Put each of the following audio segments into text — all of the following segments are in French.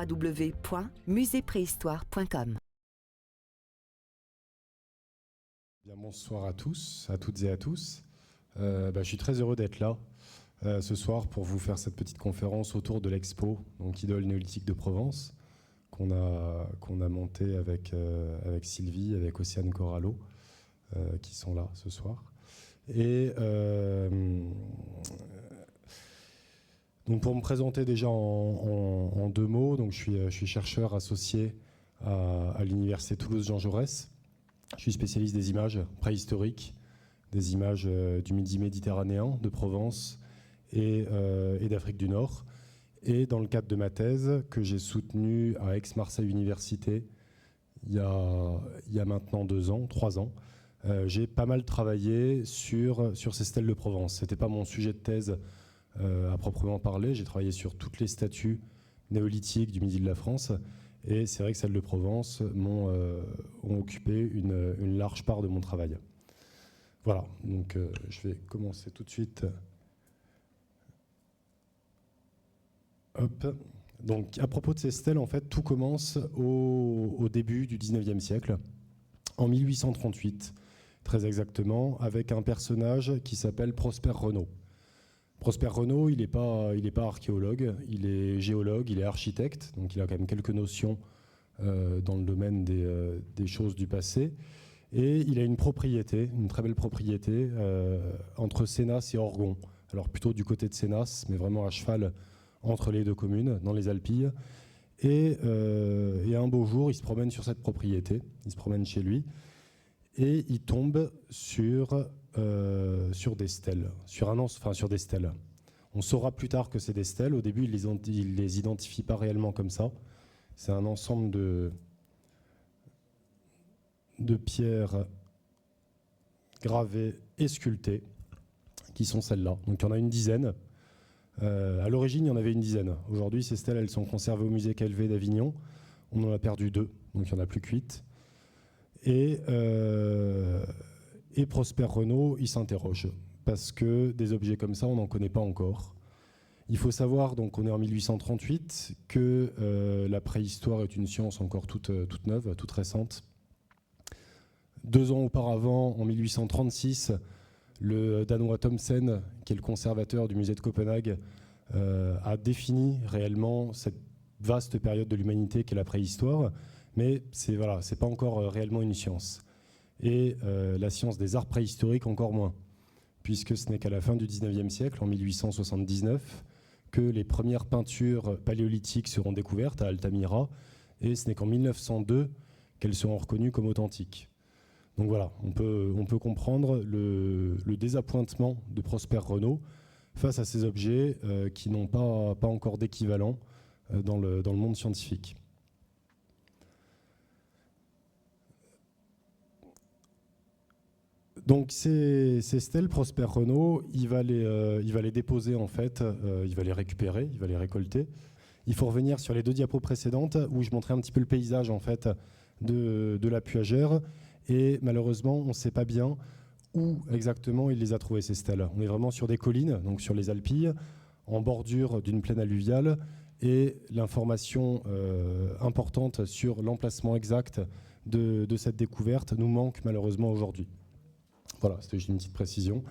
www.muséepréhistoire.com. Bien, bonsoir à tous, à toutes et à tous. Je suis très heureux d'être là ce soir pour vous faire cette petite conférence autour de l'expo, donc Idole néolithique de Provence, qu'on a monté avec Sylvie, avec Océane Corallo, qui sont là ce soir. Et donc pour me présenter déjà en deux mots, donc je suis chercheur associé à l'Université Toulouse-Jean Jaurès. Je suis spécialiste des images préhistoriques, des images du Midi méditerranéen, de Provence et d'Afrique du Nord. Et dans le cadre de ma thèse, que j'ai soutenue à Aix-Marseille Université il y a maintenant 3 ans, j'ai pas mal travaillé sur ces stèles de Provence. Ce n'était pas mon sujet de thèse à proprement parler. J'ai travaillé sur toutes les statues néolithiques du Midi de la France. Et c'est vrai que celles de Provence ont occupé une large part de mon travail. Voilà, donc je vais commencer tout de suite. Hop. Donc à propos de ces stèles, en fait, tout commence au début du 19e siècle, en 1838, très exactement, avec un personnage qui s'appelle Prosper Renaud. Prosper Renaud, il n'est pas archéologue, il est géologue, il est architecte, donc il a quand même quelques notions dans le domaine des choses du passé. Et il a une propriété, une très belle propriété, entre Sénas et Orgon. Alors plutôt du côté de Sénas, mais vraiment à cheval entre les deux communes, dans les Alpilles. Et un beau jour, il se promène sur cette propriété, il se promène chez lui, et il tombe sur des stèles, sur des stèles. On saura plus tard que c'est des stèles. Au début, il les identifie pas réellement comme ça. C'est un ensemble de pierres gravées et sculptées, qui sont celles-là. Donc il y en a une dizaine. À l'origine, il y en avait une dizaine. Aujourd'hui, ces stèles, elles sont conservées au musée Calvé d'Avignon. On en a perdu 2, donc il n'y en a plus que 8. Et Prosper Renaud, il s'interroge, parce que des objets comme ça, on n'en connaît pas encore. Il faut savoir, donc on est en 1838, que la préhistoire est une science encore toute neuve, toute récente. 2 ans auparavant, en 1836, le Danois Thomsen, qui est le conservateur du musée de Copenhague, a défini réellement cette vaste période de l'humanité qu'est la préhistoire, mais c'est pas encore réellement une science. Et la science des arts préhistoriques encore moins, puisque ce n'est qu'à la fin du 19e siècle, en 1879, que les premières peintures paléolithiques seront découvertes à Altamira, et ce n'est qu'en 1902 qu'elles seront reconnues comme authentiques. Donc voilà, on peut comprendre le désappointement de Prosper Renaud face à ces objets qui n'ont pas encore d'équivalent dans le monde scientifique. Donc ces stèles, Prosper Renaud, il va les déposer en fait, il va les récupérer, il va les récolter. Il faut revenir sur les 2 diapos précédentes où je montrais un petit peu le paysage en fait de la Puagère. Et malheureusement, on ne sait pas bien où exactement il les a trouvées, ces stèles. On est vraiment sur des collines, donc sur les Alpilles, en bordure d'une plaine alluviale, et l'information importante sur l'emplacement exact de cette découverte nous manque malheureusement aujourd'hui. Voilà, c'était juste une petite précision.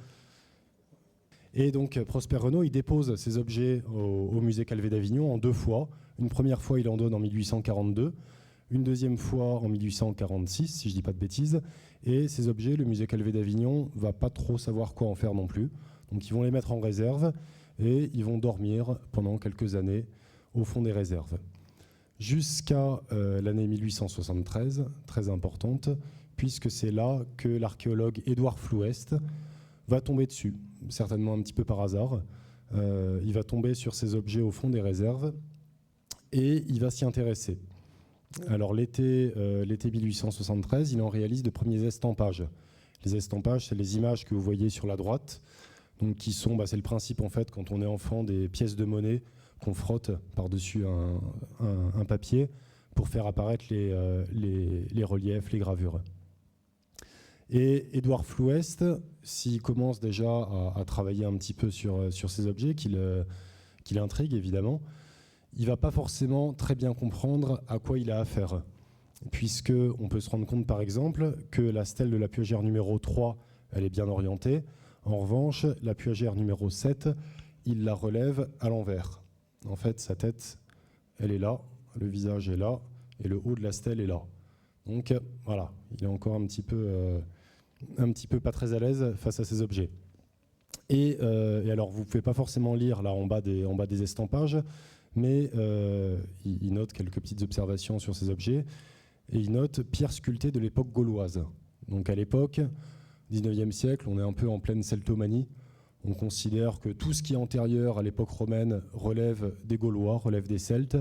Et donc Prosper Renaud, il dépose ces objets au musée Calvé d'Avignon en 2 fois. Une première fois, il en donne en 1842. Une deuxième fois en 1846, si je ne dis pas de bêtises. Et ces objets, le musée Calvé d'Avignon ne va pas trop savoir quoi en faire non plus. Donc ils vont les mettre en réserve et ils vont dormir pendant quelques années au fond des réserves. Jusqu'à l'année 1873, très importante, puisque c'est là que l'archéologue Édouard Flouest va tomber dessus, certainement un petit peu par hasard. Il va tomber sur ces objets au fond des réserves et il va s'y intéresser. Alors l'été 1873, il en réalise de premiers estampages. Les estampages, c'est les images que vous voyez sur la droite, donc qui sont, c'est le principe en fait quand on est enfant, des pièces de monnaie qu'on frotte par-dessus un papier pour faire apparaître les reliefs, les gravures. Et Édouard Flouest, s'il commence déjà à travailler un petit peu sur ces objets, qui l'intriguent évidemment, il ne va pas forcément très bien comprendre à quoi il a affaire, puisqu'on peut se rendre compte par exemple que la stèle de la Puagère numéro 3, elle est bien orientée. En revanche, la Puagère numéro 7, il la relève à l'envers. En fait, sa tête, elle est là, le visage est là, et le haut de la stèle est là. Donc voilà, il est encore un petit peu pas très à l'aise face à ces objets. Et alors, vous ne pouvez pas forcément lire là en bas des estampages, mais il note quelques petites observations sur ces objets, et il note pierre sculptée de l'époque gauloise. Donc à l'époque, 19e siècle, on est un peu en pleine celtomanie. On considère que tout ce qui est antérieur à l'époque romaine relève des Gaulois, relève des Celtes,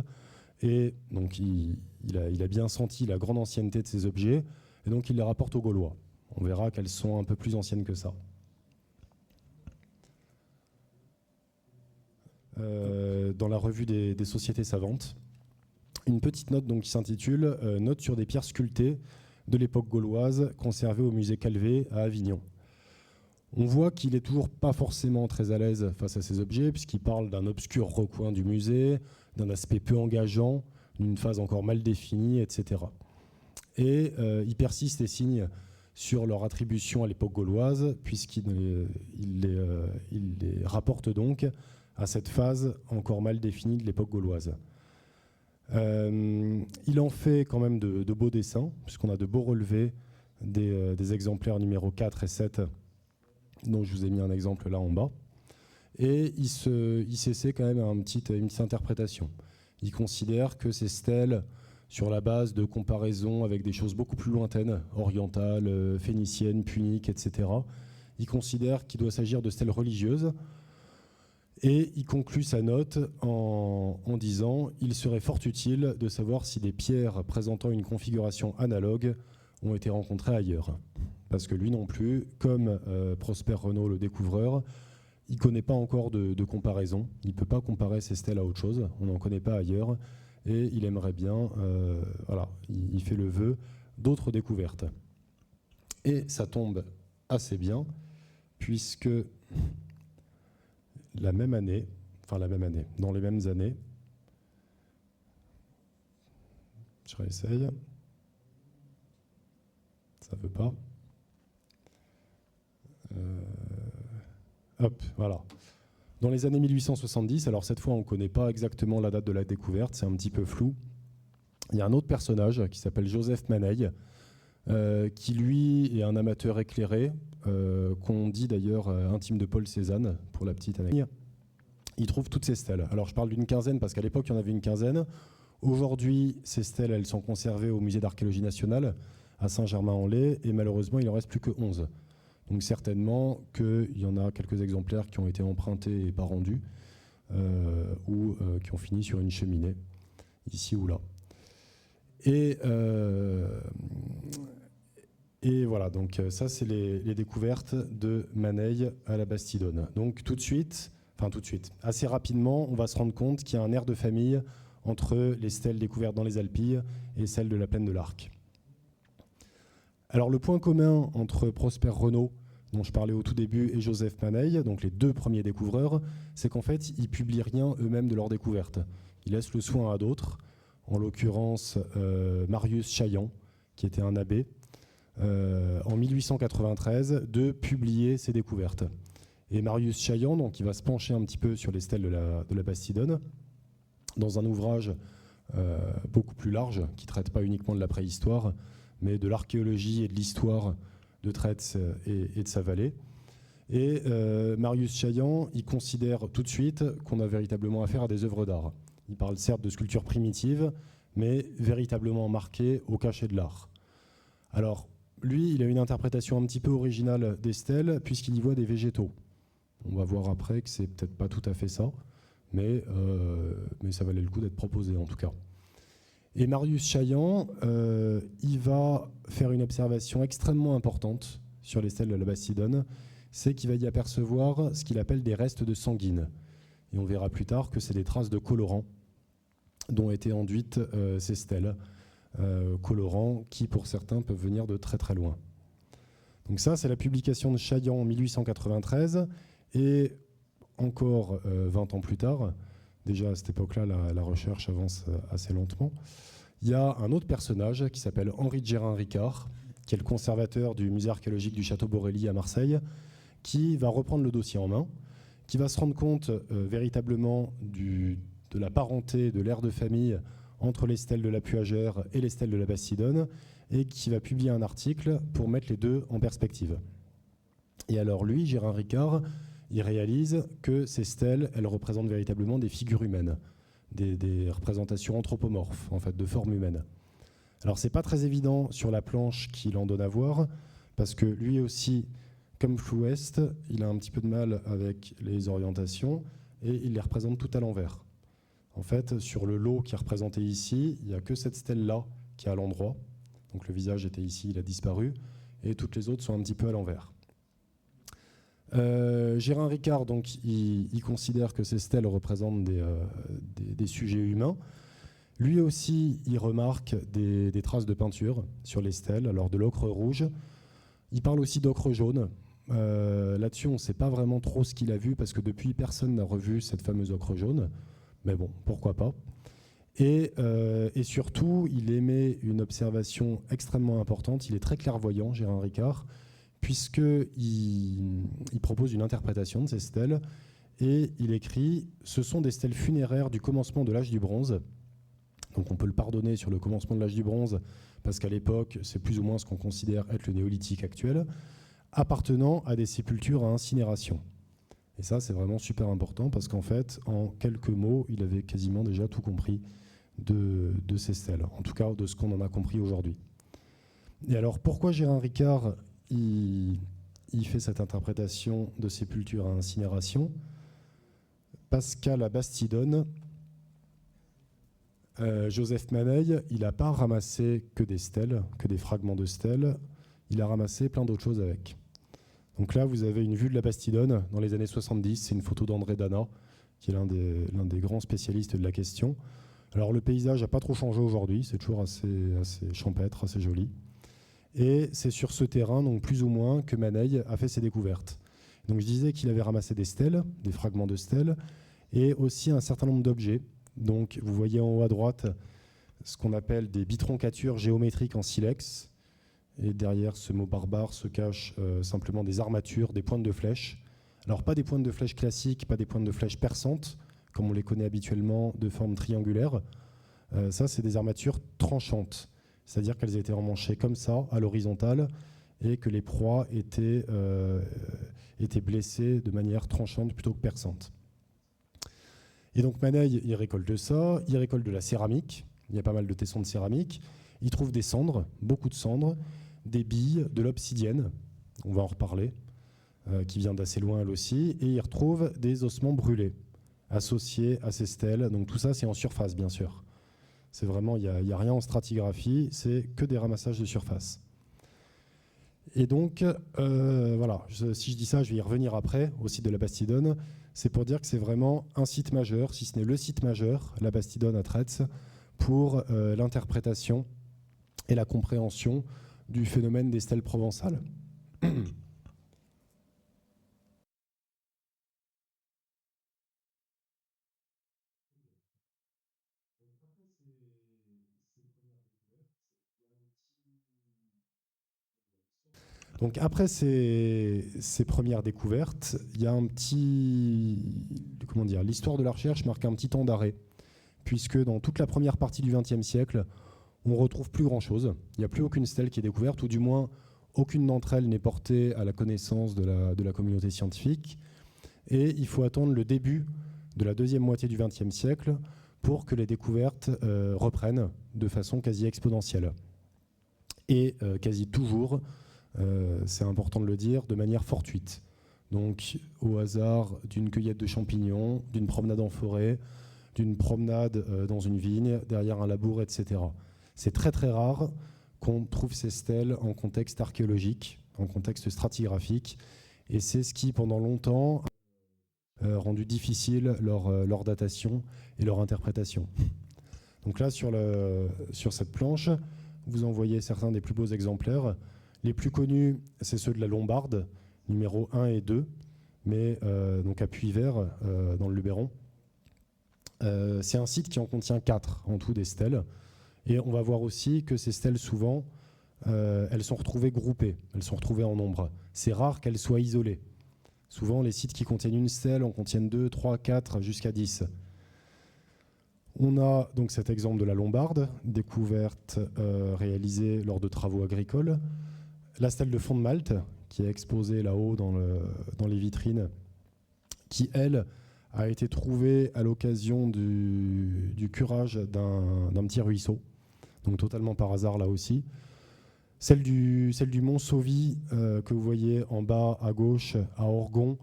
et donc il a bien senti la grande ancienneté de ces objets, et donc il les rapporte aux Gaulois. On verra qu'elles sont un peu plus anciennes que ça. Dans la revue des sociétés savantes, une petite note donc, qui s'intitule « Note sur des pierres sculptées de l'époque gauloise conservées au musée Calvé à Avignon ». On voit qu'il n'est toujours pas forcément très à l'aise face à ces objets, puisqu'il parle d'un obscur recoin du musée, d'un aspect peu engageant, d'une phase encore mal définie, etc. Et il persiste et signe sur leur attribution à l'époque gauloise, puisqu'il les rapporte donc à cette phase encore mal définie de l'époque gauloise. Il en fait quand même de beaux dessins, puisqu'on a de beaux relevés des exemplaires numéro 4 et 7, dont je vous ai mis un exemple là en bas. Et il s'essaie quand même à une petite interprétation. Il considère que ces stèles, sur la base de comparaisons avec des choses beaucoup plus lointaines, orientales, phéniciennes, puniques, etc., il considère qu'il doit s'agir de stèles religieuses. Et il conclut sa note en disant « Il serait fort utile de savoir si des pierres présentant une configuration analogue ont été rencontrées ailleurs. » Parce que lui non plus, comme Prosper Renault, le découvreur, il ne connaît pas encore de comparaison. Il ne peut pas comparer ces stèles à autre chose. On n'en connaît pas ailleurs. Et il aimerait bien, voilà, il fait le vœu d'autres découvertes. Et ça tombe assez bien, puisque dans les mêmes années, je réessaye, ça ne veut pas. Hop, voilà. Dans les années 1870, alors cette fois on ne connaît pas exactement la date de la découverte, c'est un petit peu flou. Il y a un autre personnage qui s'appelle Joseph Maneille, qui lui est un amateur éclairé, qu'on dit d'ailleurs intime de Paul Cézanne, pour la petite anecdote. Il trouve toutes ces stèles. Alors je parle d'une quinzaine parce qu'à l'époque il y en avait une quinzaine. Aujourd'hui, ces stèles, elles sont conservées au musée d'archéologie nationale à Saint-Germain-en-Laye et malheureusement il n'en reste plus que 11. Donc certainement qu'il y en a quelques exemplaires qui ont été empruntés et pas rendus, ou qui ont fini sur une cheminée, ici ou là. Et voilà, donc ça c'est les découvertes de Maneille à la Bastidonne. Donc tout de suite, assez rapidement, on va se rendre compte qu'il y a un air de famille entre les stèles découvertes dans les Alpilles et celles de la plaine de l'Arc. Alors le point commun entre Prosper Renault, dont je parlais au tout début, et Joseph Maneille, donc les deux premiers découvreurs, c'est qu'en fait, ils ne publient rien eux-mêmes de leur découverte. Ils laissent le soin à d'autres, en l'occurrence Marius Chaillan, qui était un abbé, en 1893, de publier ses découvertes. Et Marius Chaillan, donc, il va se pencher un petit peu sur les stèles de la Bastidonne, dans un ouvrage beaucoup plus large, qui ne traite pas uniquement de la préhistoire, mais de l'archéologie et de l'histoire de Tretz et de sa vallée. Et Marius Chaillan, il considère tout de suite qu'on a véritablement affaire à des œuvres d'art. Il parle certes de sculptures primitives, mais véritablement marquées au cachet de l'art. Alors, lui, il a une interprétation un petit peu originale des stèles, puisqu'il y voit des végétaux. On va voir après que c'est peut-être pas tout à fait ça, mais ça valait le coup d'être proposé en tout cas. Et Marius Chaillan, il va faire une observation extrêmement importante sur les stèles de la Bastidonne, c'est qu'il va y apercevoir ce qu'il appelle des restes de sanguine. Et on verra plus tard que c'est des traces de colorants dont étaient enduites ces stèles, colorants qui pour certains peuvent venir de très très loin. Donc ça, c'est la publication de Chaillan en 1893, et encore 20 ans plus tard, Déjà, à cette époque-là, la recherche avance assez lentement. Il y a un autre personnage qui s'appelle Henri de Gérin-Ricard, qui est le conservateur du musée archéologique du Château Borelli à Marseille, qui va reprendre le dossier en main, qui va se rendre compte véritablement de la parenté, de l'ère de famille entre les stèles de la Puagère et les stèles de la Bastidonne, et qui va publier un article pour mettre les deux en perspective. Et alors lui, Gérin-Ricard, il réalise que ces stèles, elles représentent véritablement des figures humaines, des représentations anthropomorphes, en fait, de formes humaines. Alors c'est pas très évident sur la planche qu'il en donne à voir, parce que lui aussi, comme Floest, il a un petit peu de mal avec les orientations, et il les représente tout à l'envers. En fait, sur le lot qui est représenté ici, il n'y a que cette stèle-là qui est à l'endroit. Donc le visage était ici, il a disparu, et toutes les autres sont un petit peu à l'envers. Gérin-Ricard, donc, il considère que ces stèles représentent des sujets humains. Lui aussi, il remarque des traces de peinture sur les stèles, alors de l'ocre rouge. Il parle aussi d'ocre jaune. Là-dessus, on ne sait pas vraiment trop ce qu'il a vu, parce que depuis, personne n'a revu cette fameuse ocre jaune. Mais bon, pourquoi pas. Et surtout, il émet une observation extrêmement importante. Il est très clairvoyant, Gérin-Ricard, puisqu'il propose une interprétation de ces stèles, et il écrit « Ce sont des stèles funéraires du commencement de l'âge du bronze ». Donc on peut le pardonner sur le commencement de l'âge du bronze, parce qu'à l'époque, c'est plus ou moins ce qu'on considère être le néolithique actuel, appartenant à des sépultures à incinération. Et ça, c'est vraiment super important, parce qu'en fait, en quelques mots, il avait quasiment déjà tout compris de ces stèles, en tout cas de ce qu'on en a compris aujourd'hui. Et alors, pourquoi Gérin-Ricard il fait cette interprétation de sépulture à incinération? Parce qu'à la Bastidonne, Joseph Maneille, il n'a pas ramassé que des stèles, que des fragments de stèles, il a ramassé plein d'autres choses avec. Donc là, vous avez une vue de la Bastidonne dans les années 70, c'est une photo d'André Dana, qui est l'un des grands spécialistes de la question. Alors le paysage n'a pas trop changé aujourd'hui, c'est toujours assez champêtre, assez joli. Et c'est sur ce terrain, donc plus ou moins, que Maneille a fait ses découvertes. Donc je disais qu'il avait ramassé des stèles, des fragments de stèles, et aussi un certain nombre d'objets. Donc vous voyez en haut à droite ce qu'on appelle des bitroncatures géométriques en silex. Et derrière ce mot barbare se cachent simplement des armatures, des pointes de flèches. Alors pas des pointes de flèches classiques, pas des pointes de flèches perçantes, comme on les connaît habituellement de forme triangulaire. Ça, c'est des armatures tranchantes. C'est-à-dire qu'elles étaient emmanchées comme ça, à l'horizontale, et que les proies étaient blessées de manière tranchante plutôt que perçante. Et donc Maneille, il récolte ça, il récolte de la céramique, il y a pas mal de tessons de céramique, il trouve des cendres, beaucoup de cendres, des billes, de l'obsidienne, on va en reparler, qui vient d'assez loin elle aussi, et il retrouve des ossements brûlés, associés à ces stèles. Donc tout ça, c'est en surface, bien sûr. C'est vraiment, il n'y a rien en stratigraphie, c'est que des ramassages de surface. Et donc, voilà, si je dis ça, je vais y revenir après, au site de la Bastidonne. C'est pour dire que c'est vraiment un site majeur, si ce n'est le site majeur, la Bastidonne à Tretz, pour l'interprétation et la compréhension du phénomène des stèles provençales. Donc après ces premières découvertes, il y a un petit... Comment dire, l'histoire de la recherche marque un petit temps d'arrêt, puisque dans toute la première partie du XXe siècle, on ne retrouve plus grand-chose. Il n'y a plus aucune stèle qui est découverte, ou du moins aucune d'entre elles n'est portée à la connaissance de la communauté scientifique. Et il faut attendre le début de la deuxième moitié du XXe siècle pour que les découvertes reprennent de façon quasi exponentielle. Et quasi toujours, c'est important de le dire, de manière fortuite. Donc au hasard d'une cueillette de champignons, d'une promenade en forêt, d'une promenade dans une vigne, derrière un labour, etc. C'est très très rare qu'on trouve ces stèles en contexte archéologique, en contexte stratigraphique, et c'est ce qui, pendant longtemps, a rendu difficile leur datation et leur interprétation. Donc là, sur cette planche, vous en voyez certains des plus beaux exemplaires. Les plus connus, c'est ceux de la Lombarde, numéro 1 et 2, mais donc à Puy-Vert, dans le Luberon. C'est un site qui en contient 4 en tout des stèles. Et on va voir aussi que ces stèles, souvent, elles sont retrouvées groupées, elles sont retrouvées en nombre. C'est rare qu'elles soient isolées. Souvent, les sites qui contiennent une stèle en contiennent 2, 3, 4, jusqu'à 10. On a donc cet exemple de la Lombarde, découverte réalisée lors de travaux agricoles. La stèle de Fond de Malte, qui est exposée là-haut dans les vitrines, qui, elle, a été trouvée à l'occasion du curage d'un petit ruisseau, donc totalement par hasard là aussi. Celle du mont Sauvy, que vous voyez en bas à gauche, à Orgon,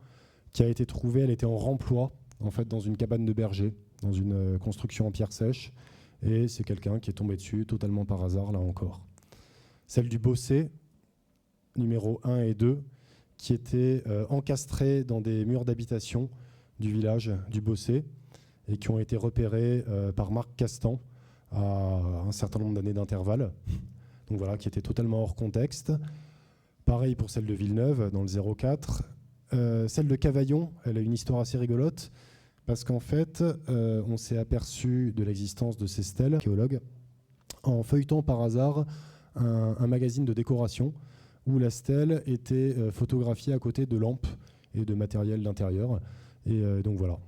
qui a été trouvée, elle était en remploi, en fait, dans une cabane de berger, dans une construction en pierre sèche, et c'est quelqu'un qui est tombé dessus totalement par hasard, là encore. Celle du Bossé, numéro 1 et 2, qui étaient encastrés dans des murs d'habitation du village du Bossé, et qui ont été repérés par Marc Castan à un certain nombre d'années d'intervalle. Donc voilà, qui était totalement hors contexte. Pareil pour celle de Villeneuve, dans le 04. Celle de Cavaillon, elle a une histoire assez rigolote, parce qu'en fait, on s'est aperçu de l'existence de ces stèles archéologues en feuilletant par hasard un magazine de décoration où la stèle était photographiée à côté de lampes et de matériel d'intérieur. Et donc voilà,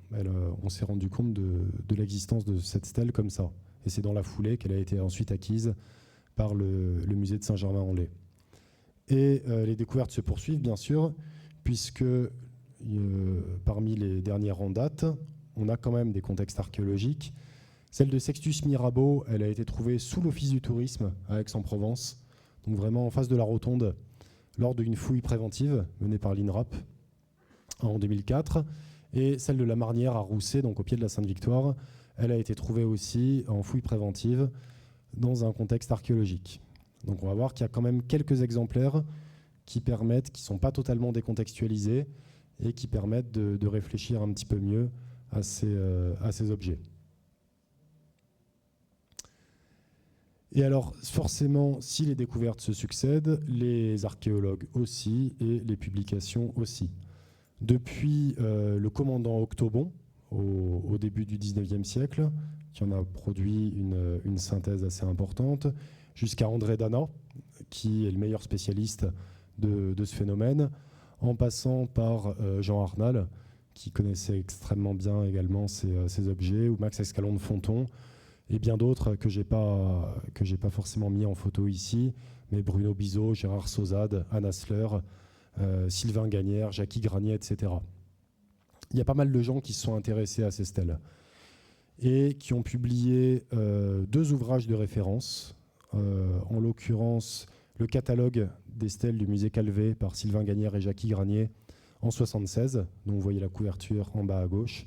on s'est rendu compte de l'existence de cette stèle comme ça. Et c'est dans la foulée qu'elle a été ensuite acquise par le musée de Saint-Germain-en-Laye. Et les découvertes se poursuivent, bien sûr, puisque parmi les dernières en date, on a quand même des contextes archéologiques. Celle de Sextus Mirabeau, elle a été trouvée sous l'Office du tourisme à Aix-en-Provence, donc vraiment en face de la rotonde, lors d'une fouille préventive menée par l'INRAP en 2004. Et celle de la Marnière à Rousset, donc au pied de la Sainte-Victoire, elle a été trouvée aussi en fouille préventive dans un contexte archéologique. Donc on va voir qu'il y a quand même quelques exemplaires qui ne sont pas totalement décontextualisés et qui permettent de réfléchir un petit peu mieux à ces objets. Et alors, forcément, si les découvertes se succèdent, les archéologues aussi et les publications aussi. Depuis le commandant Octobon, au début du 19e siècle, qui en a produit une synthèse assez importante, jusqu'à André Dana, qui est le meilleur spécialiste de ce phénomène, en passant par Jean Arnal, qui connaissait extrêmement bien également ces objets, ou Max Escalon de Fonton, et bien d'autres que j'ai pas forcément mis en photo ici, mais Bruno Bizot, Gérard Sauzade, Anne Hassler, Sylvain Gagnère, Jackie Granier, etc. Il y a pas mal de gens qui se sont intéressés à ces stèles et qui ont publié 2 ouvrages de référence, en l'occurrence le catalogue des stèles du musée Calvé par Sylvain Gagnère et Jackie Granier en 1976, dont vous voyez la couverture en bas à gauche,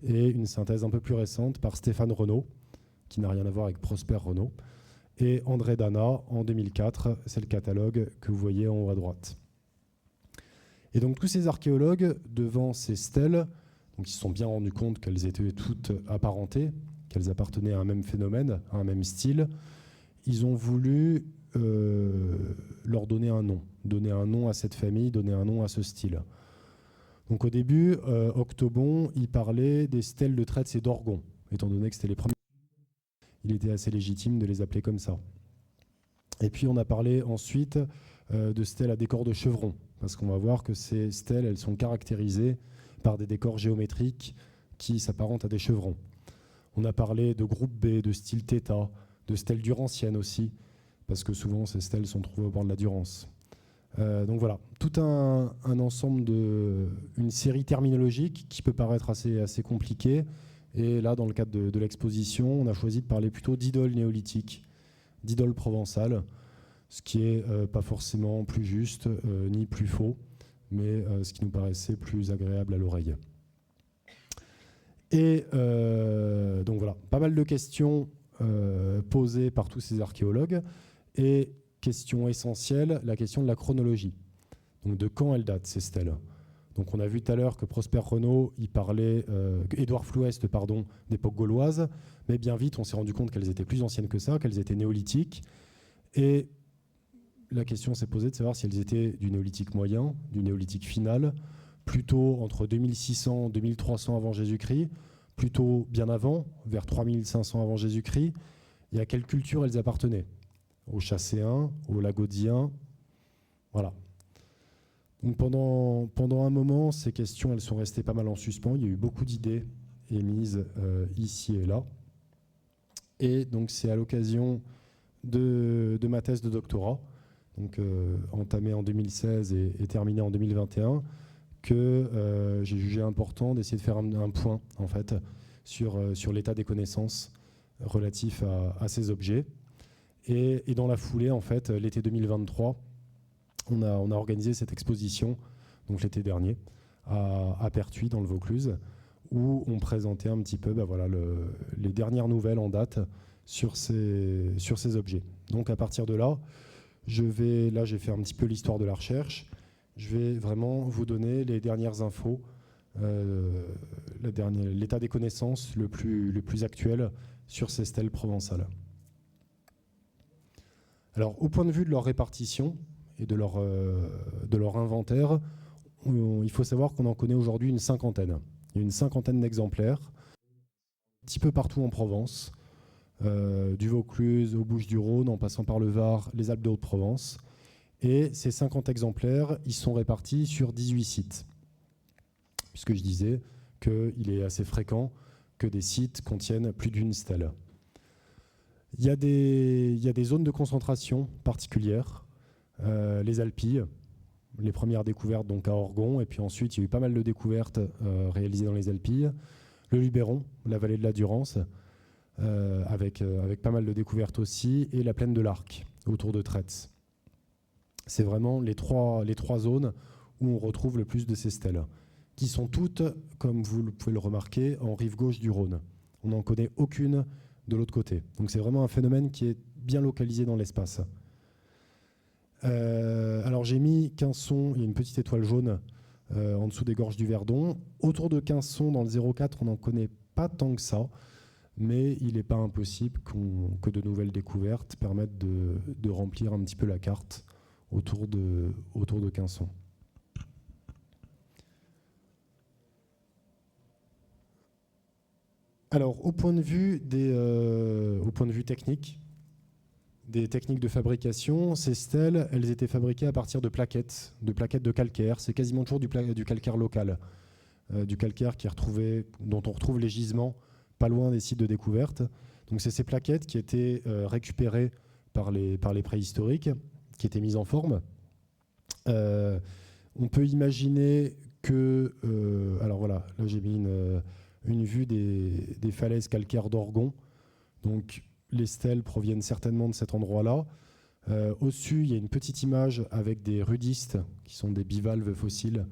et une synthèse un peu plus récente par Stéphane Renaud, qui n'a rien à voir avec Prosper Renaud, et André Dana en 2004, c'est le catalogue que vous voyez en haut à droite. Et donc tous ces archéologues, devant ces stèles, donc ils se sont bien rendus compte qu'elles étaient toutes apparentées, qu'elles appartenaient à un même phénomène, à un même style. Ils ont voulu leur donner un nom à cette famille, donner un nom à ce style. Donc au début, Octobon, il parlait des stèles de Tretz et d'Orgon, étant donné que c'était les premiers. Il était assez légitime de les appeler comme ça. Et puis on a parlé ensuite de stèles à décor de chevron, parce qu'on va voir que ces stèles, elles sont caractérisées par des décors géométriques qui s'apparentent à des chevrons. On a parlé de groupe B, de style θ, de stèles duranciennes aussi, parce que souvent ces stèles sont trouvées au bord de la Durance. Donc voilà, tout un ensemble une série terminologique qui peut paraître assez compliquée. Et là, dans le cadre de l'exposition, on a choisi de parler plutôt d'idoles néolithiques, d'idoles provençales, ce qui n'est pas forcément plus juste ni plus faux, mais ce qui nous paraissait plus agréable à l'oreille. Et donc voilà, pas mal de questions posées par tous ces archéologues. Et question essentielle, la question de la chronologie. Donc de quand elles datent, ces stèles. Donc on a vu tout à l'heure que Prosper Renaud, il parlait, Édouard Flouest, pardon, d'époque gauloise, mais bien vite on s'est rendu compte qu'elles étaient plus anciennes que ça, qu'elles étaient néolithiques. Et la question s'est posée de savoir si elles étaient du néolithique moyen, du néolithique final, plutôt entre 2600 et 2300 avant Jésus-Christ, plutôt bien avant, vers 3500 avant Jésus-Christ, et à quelle culture elles appartenaient. Aux Chasséens, aux Lagodiens, voilà. Donc pendant un moment, ces questions elles sont restées pas mal en suspens. Il y a eu beaucoup d'idées émises ici et là. Et donc c'est à l'occasion de ma thèse de doctorat, donc entamée en 2016 et terminée en 2021, que j'ai jugé important d'essayer de faire un point en fait, sur l'état des connaissances relatifs à ces objets. Et dans la foulée, en fait, l'été 2023, on a organisé cette exposition, donc l'été dernier, à Pertuis, dans le Vaucluse, où on présentait un petit peu voilà, les dernières nouvelles en date sur ces objets. Donc à partir de là, j'ai fait un petit peu l'histoire de la recherche. Je vais vraiment vous donner les dernières infos, l'état des connaissances le plus actuel sur ces stèles provençales. Alors, au point de vue de leur répartition et de leur inventaire, il faut savoir qu'on en connaît aujourd'hui une cinquantaine. Il y a une cinquantaine d'exemplaires, un petit peu partout en Provence, du Vaucluse aux Bouches-du-Rhône, en passant par le Var, les Alpes de Haute-Provence. Et ces 50 exemplaires, ils sont répartis sur 18 sites. Puisque je disais qu'il est assez fréquent que des sites contiennent plus d'une stèle. Il y a des zones de concentration particulières. Les Alpilles, les premières découvertes donc à Orgon, et puis ensuite il y a eu pas mal de découvertes réalisées dans les Alpilles. Le Luberon, la vallée de la Durance, avec pas mal de découvertes aussi, et la plaine de l'Arc, autour de Traits. C'est vraiment les trois zones où on retrouve le plus de ces stèles, qui sont toutes, comme vous pouvez le remarquer, en rive gauche du Rhône. On n'en connaît aucune de l'autre côté. Donc c'est vraiment un phénomène qui est bien localisé dans l'espace. Alors j'ai mis Quinson, il y a une petite étoile jaune en dessous des gorges du Verdon. Autour de Quinson, dans le 04, on n'en connaît pas tant que ça, mais il n'est pas impossible que de nouvelles découvertes permettent de remplir un petit peu la carte autour de Quinson. Alors, au point de vue technique, des techniques de fabrication, ces stèles, elles étaient fabriquées à partir de plaquettes de calcaire. C'est quasiment toujours du calcaire local, du calcaire dont on retrouve les gisements pas loin des sites de découverte. Donc, c'est ces plaquettes qui étaient récupérées par les préhistoriques, qui étaient mises en forme. On peut imaginer que... alors voilà, là j'ai mis une vue des falaises calcaires d'Orgon. Donc les stèles proviennent certainement de cet endroit-là. Au-dessus, il y a une petite image avec des rudistes, qui sont des bivalves fossiles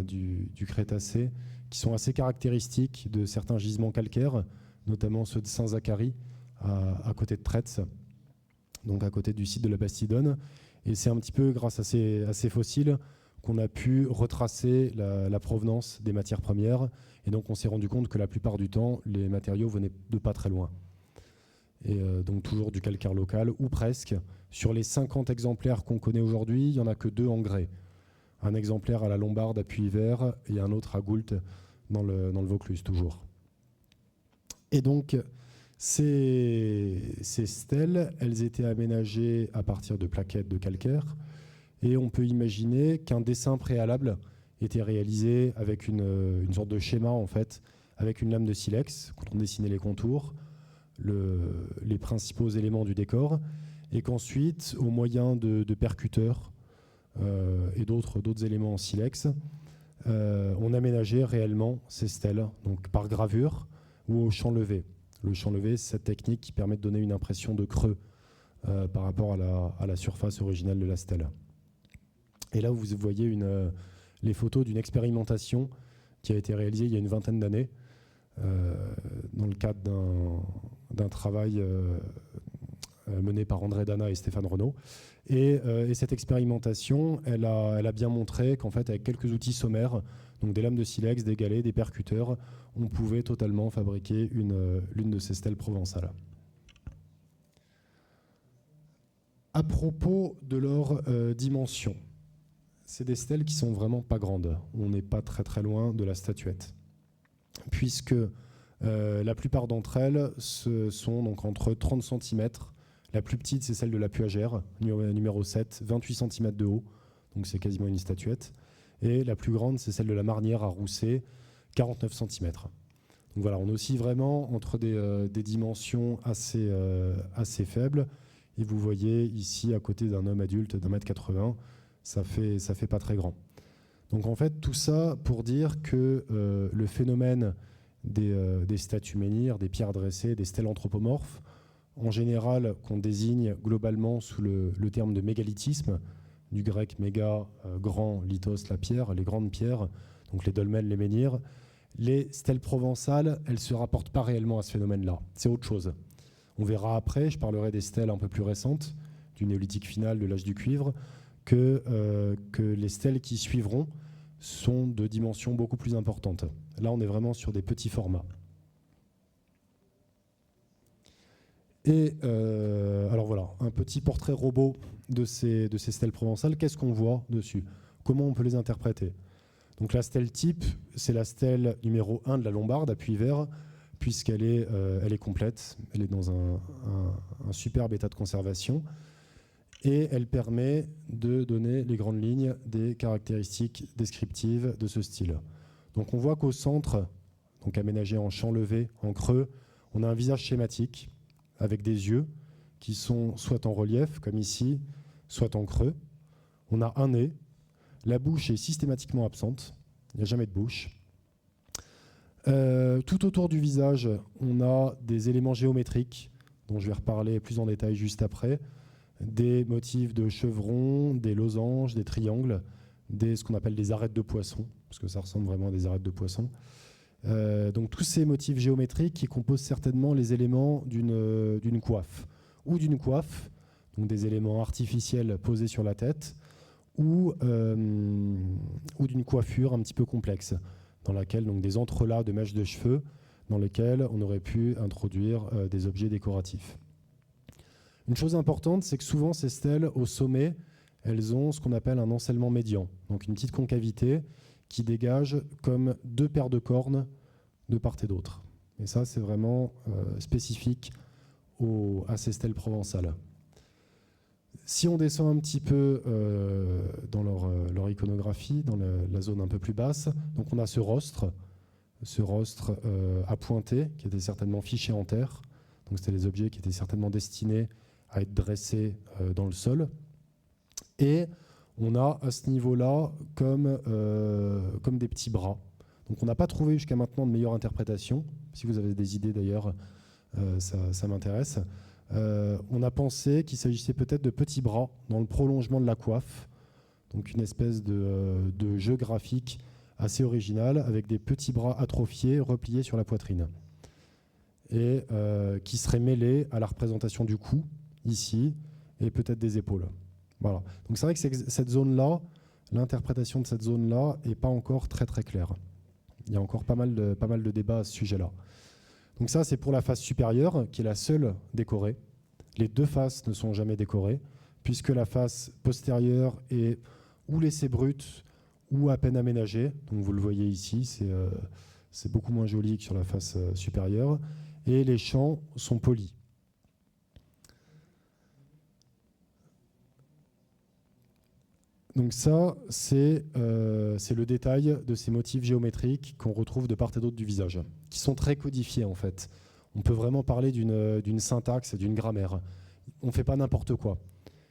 du Crétacé, qui sont assez caractéristiques de certains gisements calcaires, notamment ceux de Saint-Zacharie, à côté de Traits, donc à côté du site de la Bastidonne. Et c'est un petit peu grâce à ces fossiles qu'on a pu retracer la provenance des matières premières. Et donc on s'est rendu compte que la plupart du temps, les matériaux venaient de pas très loin. Et donc toujours du calcaire local, ou presque. Sur les 50 exemplaires qu'on connaît aujourd'hui, il n'y en a que 2 en grès. Un exemplaire à la Lombarde à Puy-Vert et un autre à Goult dans le Vaucluse toujours. Et donc ces stèles, elles étaient aménagées à partir de plaquettes de calcaire. Et on peut imaginer qu'un dessin préalable était réalisé avec une sorte de schéma, en fait, avec une lame de silex, quand on dessinait les contours, les principaux éléments du décor, et qu'ensuite, au moyen de percuteurs et d'autres éléments en silex, on aménageait réellement ces stèles, donc par gravure ou au champ levé. Le champ levé, c'est cette technique qui permet de donner une impression de creux par rapport à la surface originelle de la stèle. Et là, vous voyez les photos d'une expérimentation qui a été réalisée il y a une vingtaine d'années dans le cadre d'un travail mené par André Dana et Stéphane Renaud. Et cette expérimentation, elle a bien montré qu'en fait, avec quelques outils sommaires, donc des lames de silex, des galets, des percuteurs, on pouvait totalement fabriquer l'une de ces stèles provençales. À propos de leur dimension, c'est des stèles qui sont vraiment pas grandes. On n'est pas très très loin de la statuette. Puisque La plupart d'entre elles sont donc entre 30 cm. La plus petite, c'est celle de la Puagère, numéro 7, 28 cm de haut, donc c'est quasiment une statuette. Et la plus grande, c'est celle de la Marnière à Rousset, 49 cm. Donc voilà, on oscille vraiment entre des dimensions assez faibles. Et vous voyez ici, à côté d'un homme adulte d'1,80 m, ça fait pas très grand. Donc en fait, tout ça pour dire que le phénomène des statues menhirs, des pierres dressées, des stèles anthropomorphes, en général, qu'on désigne globalement sous le terme de mégalithisme, du grec méga, grand, lithos, la pierre, les grandes pierres, donc les dolmens, les menhirs. Les stèles provençales, elles ne se rapportent pas réellement à ce phénomène-là. C'est autre chose. On verra après, je parlerai des stèles un peu plus récentes, du néolithique final, de l'âge du cuivre, que les stèles qui suivront sont de dimensions beaucoup plus importantes. Là, on est vraiment sur des petits formats. Et alors voilà, un petit portrait robot de ces stèles provençales. Qu'est-ce qu'on voit dessus? Comment on peut les interpréter? Donc la stèle type, c'est la stèle numéro 1 de la Lombarde à Puyvert, puisqu'elle elle est complète, elle est dans un superbe état de conservation, et elle permet de donner les grandes lignes des caractéristiques descriptives de ce style. Donc on voit qu'au centre, donc aménagé en champ levé, en creux, on a un visage schématique, avec des yeux qui sont soit en relief, comme ici, soit en creux. On a un nez. La bouche est systématiquement absente. Il n'y a jamais de bouche. Tout autour du visage, on a des éléments géométriques, dont je vais reparler plus en détail juste après, des motifs de chevrons, des losanges, des triangles, ce qu'on appelle des arêtes de poisson, parce que ça ressemble vraiment à des arêtes de poisson. Donc tous ces motifs géométriques qui composent certainement les éléments d'une coiffe, ou d'une coiffe, donc des éléments artificiels posés sur la tête, ou d'une coiffure un petit peu complexe, dans laquelle donc des entrelacs de mèches de cheveux, dans lesquels on aurait pu introduire des objets décoratifs. Une chose importante, c'est que souvent ces stèles, au sommet, elles ont ce qu'on appelle un encellement médian, donc une petite concavité qui dégage comme deux paires de cornes de part et d'autre. Et ça, c'est vraiment spécifique à ces stèles provençales. Si on descend un petit peu dans leur iconographie, dans la zone un peu plus basse, donc on a ce rostre appointé, qui était certainement fiché en terre. Donc c'était des objets qui étaient certainement destinés à être dressés dans le sol. Et on a à ce niveau-là comme des petits bras. Donc on n'a pas trouvé jusqu'à maintenant de meilleure interprétation. Si vous avez des idées d'ailleurs, ça m'intéresse. On a pensé qu'il s'agissait peut-être de petits bras dans le prolongement de la coiffe. Donc une espèce de jeu graphique assez original avec des petits bras atrophiés repliés sur la poitrine. Et qui seraient mêlés à la représentation du cou, ici, et peut-être des épaules. Voilà. Donc c'est vrai que cette zone-là, l'interprétation de cette zone-là n'est pas encore très très claire. Il y a encore pas mal de débats à ce sujet-là. Donc ça, c'est pour la face supérieure, qui est la seule décorée. Les deux faces ne sont jamais décorées, puisque la face postérieure est ou laissée brute, ou à peine aménagée. Donc vous le voyez ici, c'est beaucoup moins joli que sur la face supérieure. Et les champs sont polis. Donc ça, c'est le détail de ces motifs géométriques qu'on retrouve de part et d'autre du visage, qui sont très codifiés en fait. On peut vraiment parler d'une syntaxe et d'une grammaire. On ne fait pas n'importe quoi.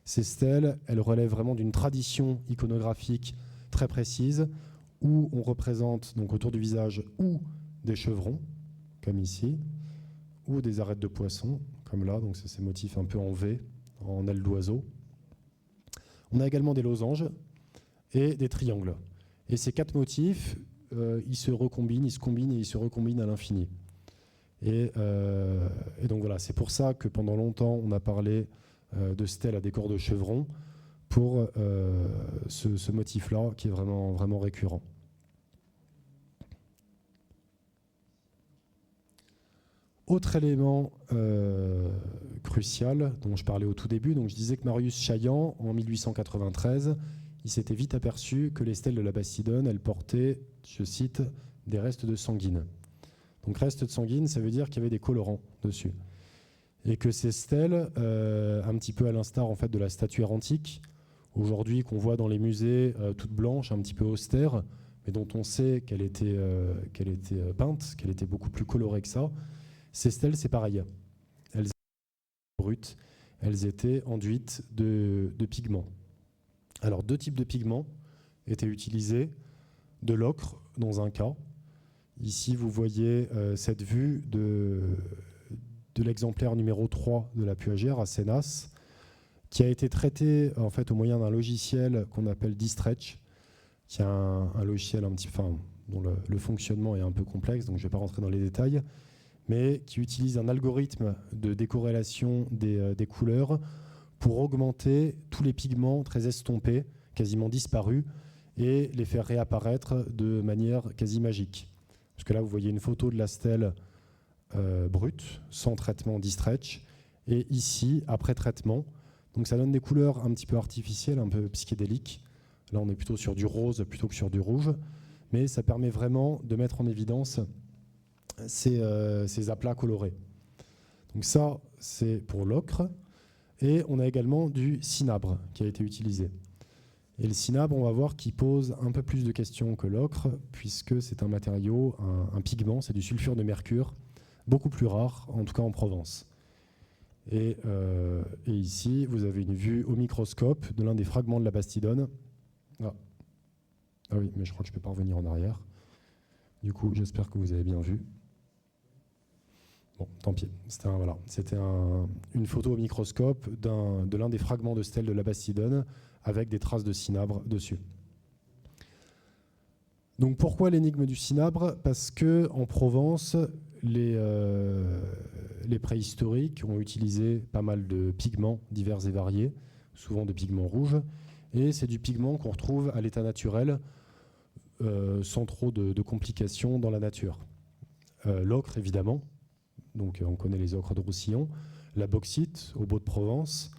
Ces stèles, elles relèvent vraiment d'une tradition iconographique très précise, où on représente donc autour du visage ou des chevrons, comme ici, ou des arêtes de poisson, comme là, donc c'est ces motifs un peu en V, en aile d'oiseau. On a également des losanges et des triangles. Et ces quatre motifs, ils se recombinent, ils se combinent et ils se recombinent à l'infini. Et donc voilà, c'est pour ça que pendant longtemps, on a parlé de stèles à décor de chevron pour ce motif-là qui est vraiment, vraiment récurrent. Autre élément crucial dont je parlais au tout début, donc je disais que Marius Chaillan, en 1893, il s'était vite aperçu que les stèles de la Bastidonne, elles portaient, je cite, des restes de sanguine. Donc reste sanguine, ça veut dire qu'il y avait des colorants dessus. Et que ces stèles, un petit peu à l'instar en fait, de la statuaire antique, aujourd'hui qu'on voit dans les musées, toute blanche, un petit peu austère, mais dont on sait qu'elle était peinte, qu'elle était beaucoup plus colorée que ça, ces stèles, c'est pareil. Elles étaient brutes, elles étaient enduites de pigments. Alors, 2 types de pigments étaient utilisés, de l'ocre dans un cas. Ici, vous voyez cette vue de l'exemplaire numéro 3 de la Puagère à Sénas, qui a été traité en fait, au moyen d'un logiciel qu'on appelle D-Stretch, qui est un logiciel dont le fonctionnement est un peu complexe, donc je ne vais pas rentrer dans les détails, mais qui utilise un algorithme de décorrélation des couleurs pour augmenter tous les pigments très estompés, quasiment disparus, et les faire réapparaître de manière quasi magique. Parce que là, vous voyez une photo de la stèle brute, sans traitement D-Stretch, et ici, après traitement. Donc ça donne des couleurs un petit peu artificielles, un peu psychédéliques. Là, on est plutôt sur du rose plutôt que sur du rouge, mais ça permet vraiment de mettre en évidence ces aplats colorés. Donc ça, c'est pour l'ocre. Et on a également du cinabre qui a été utilisé. Et le cinabre, on va voir qu'il pose un peu plus de questions que l'ocre, puisque c'est un matériau, un pigment, c'est du sulfure de mercure, beaucoup plus rare, en tout cas en Provence. Et ici, vous avez une vue au microscope de l'un des fragments de la Bastidonne. Ah oui, mais je crois que je ne peux pas revenir en arrière. Du coup, j'espère que vous avez bien vu. Bon, tant pis. C'était une photo au microscope de l'un des fragments de stèle de la Bastidonne avec des traces de cinabre dessus. Donc pourquoi l'énigme du cinabre? Parce qu'en Provence, les préhistoriques ont utilisé pas mal de pigments divers et variés, souvent de pigments rouges, et c'est du pigment qu'on retrouve à l'état naturel sans trop de complications dans la nature. L'ocre, évidemment, donc on connaît les ocres de Roussillon, la bauxite au Beau-de-Provence,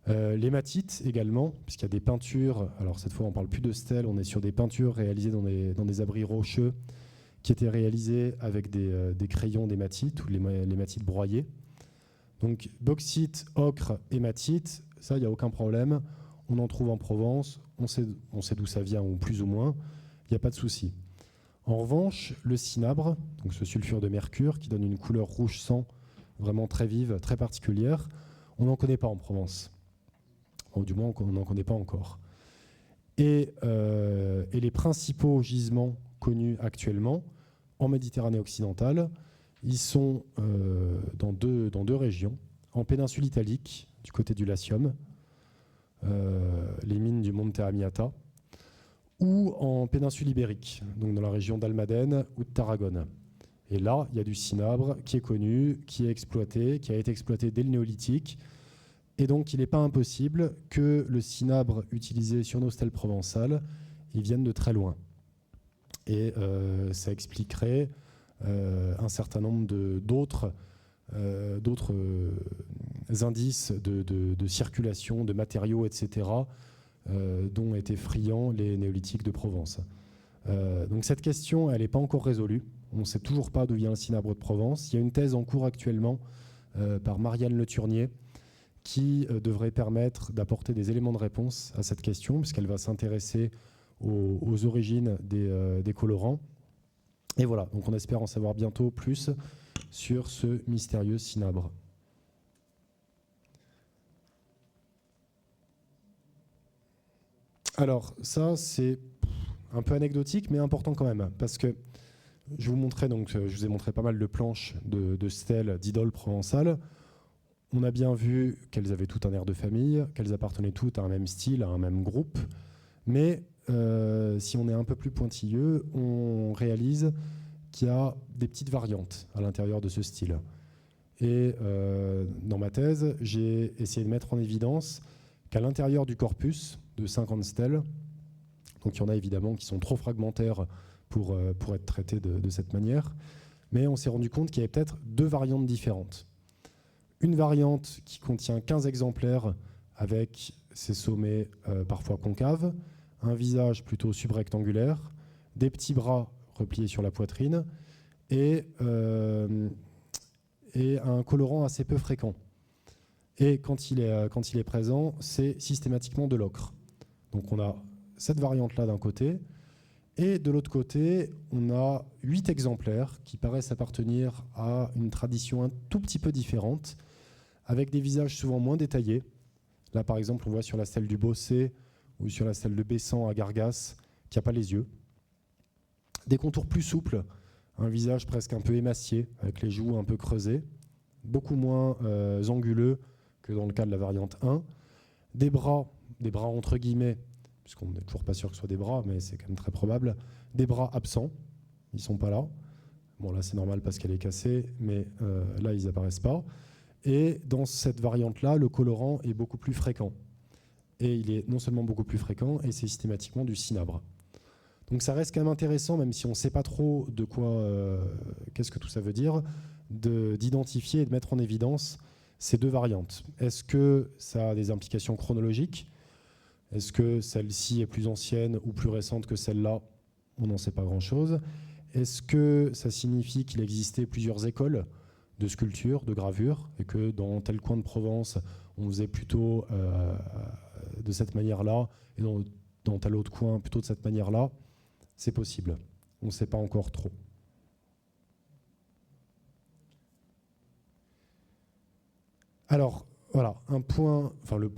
l'hématite également, puisqu'il y a des peintures, alors cette fois on ne parle plus de stèles, on est sur des peintures réalisées dans des abris rocheux qui étaient réalisées avec des crayons d'hématite ou l'hématite broyée. Donc bauxite, ocre, hématite, ça il n'y a aucun problème, on en trouve en Provence, on sait d'où ça vient ou plus ou moins, il n'y a pas de souci. En revanche, le cinabre, donc ce sulfure de mercure qui donne une couleur rouge sang vraiment très vive, très particulière, on n'en connaît pas en Provence. Ou du moins, on n'en connaît pas encore. Et les principaux gisements connus actuellement en Méditerranée occidentale, ils sont dans deux régions. En péninsule italique, du côté du Latium, les mines du Monte Amiata, ou en péninsule ibérique, donc dans la région d'Almadène ou de Tarragone. Et là, il y a du cinabre qui est connu, qui est exploité, qui a été exploité dès le néolithique. Et donc, il n'est pas impossible que le cinabre utilisé sur nos stèles provençales, il vienne de très loin. Et ça expliquerait un certain nombre d'autres indices de circulation, de matériaux, etc., dont étaient friands les néolithiques de Provence. Donc cette question, elle n'est pas encore résolue. On ne sait toujours pas d'où vient le cinabre de Provence. Il y a une thèse en cours actuellement par Marianne Le Turnier qui devrait permettre d'apporter des éléments de réponse à cette question, puisqu'elle va s'intéresser aux origines des colorants. Et voilà, donc on espère en savoir bientôt plus sur ce mystérieux cinabre. Alors ça, c'est un peu anecdotique, mais important quand même, parce que je vous ai montré pas mal de planches de stèles, d'idoles provençales. On a bien vu qu'elles avaient tout un air de famille, qu'elles appartenaient toutes à un même style, à un même groupe, mais si on est un peu plus pointilleux, on réalise qu'il y a des petites variantes à l'intérieur de ce style. Et dans ma thèse, j'ai essayé de mettre en évidence qu'à l'intérieur du corpus de 50 stèles, donc il y en a évidemment qui sont trop fragmentaires pour être traités de cette manière, mais on s'est rendu compte qu'il y avait peut-être 2 variantes différentes. Une variante qui contient 15 exemplaires avec ses sommets parfois concaves, un visage plutôt subrectangulaire, des petits bras repliés sur la poitrine et un colorant assez peu fréquent. Et quand il est présent, c'est systématiquement de l'ocre. Donc on a cette variante-là d'un côté, et de l'autre côté, on a 8 exemplaires qui paraissent appartenir à une tradition un tout petit peu différente, avec des visages souvent moins détaillés. Là, par exemple, on voit sur la stèle du Bossé ou sur la stèle de Bessan à Gargas qu'il n'y a pas les yeux. Des contours plus souples, un visage presque un peu émacié, avec les joues un peu creusées, beaucoup moins anguleux que dans le cas de la variante 1. Des bras entre guillemets, puisqu'on n'est toujours pas sûr que ce soit des bras, mais c'est quand même très probable, des bras absents, ils ne sont pas là. Bon, là, c'est normal parce qu'elle est cassée, mais là, ils n'apparaissent pas. Et dans cette variante-là, le colorant est beaucoup plus fréquent. Et il est non seulement beaucoup plus fréquent, et c'est systématiquement du cinabre. Donc ça reste quand même intéressant, même si on ne sait pas trop de quoi, qu'est-ce que tout ça veut dire, d'identifier et de mettre en évidence ces deux variantes. Est-ce que ça a des implications chronologiques ? Est-ce que celle-ci est plus ancienne ou plus récente que celle-là ? On n'en sait pas grand-chose. Est-ce que ça signifie qu'il existait plusieurs écoles de sculpture, de gravure, et que dans tel coin de Provence, on faisait plutôt de cette manière-là, et dans tel autre coin, plutôt de cette manière-là? C'est possible. On ne sait pas encore trop. Alors, voilà, le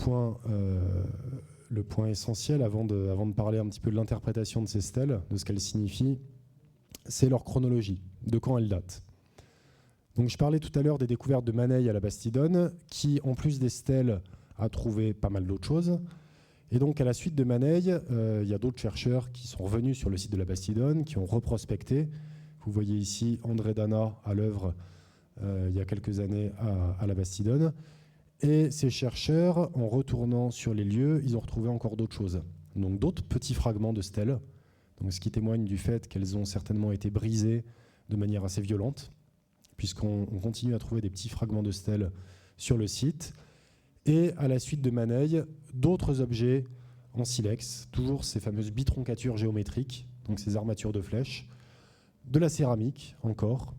point essentiel avant de parler un petit peu de l'interprétation de ces stèles, de ce qu'elles signifient, c'est leur chronologie, de quand elles datent. Donc, je parlais tout à l'heure des découvertes de Maneil à la Bastidonne, qui, en plus des stèles, a trouvé pas mal d'autres choses. Et donc, à la suite de Maneil, il y a d'autres chercheurs qui sont revenus sur le site de la Bastidonne, qui ont reprospecté. Vous voyez ici André Dana à l'œuvre il y a quelques années à la Bastidonne. Et ces chercheurs, en retournant sur les lieux, ils ont retrouvé encore d'autres choses. Donc d'autres petits fragments de stèles, donc ce qui témoigne du fait qu'elles ont certainement été brisées de manière assez violente, puisqu'on continue à trouver des petits fragments de stèles sur le site. Et à la suite de Maneil, d'autres objets en silex, toujours ces fameuses bitroncatures géométriques, donc ces armatures de flèches, de la céramique encore.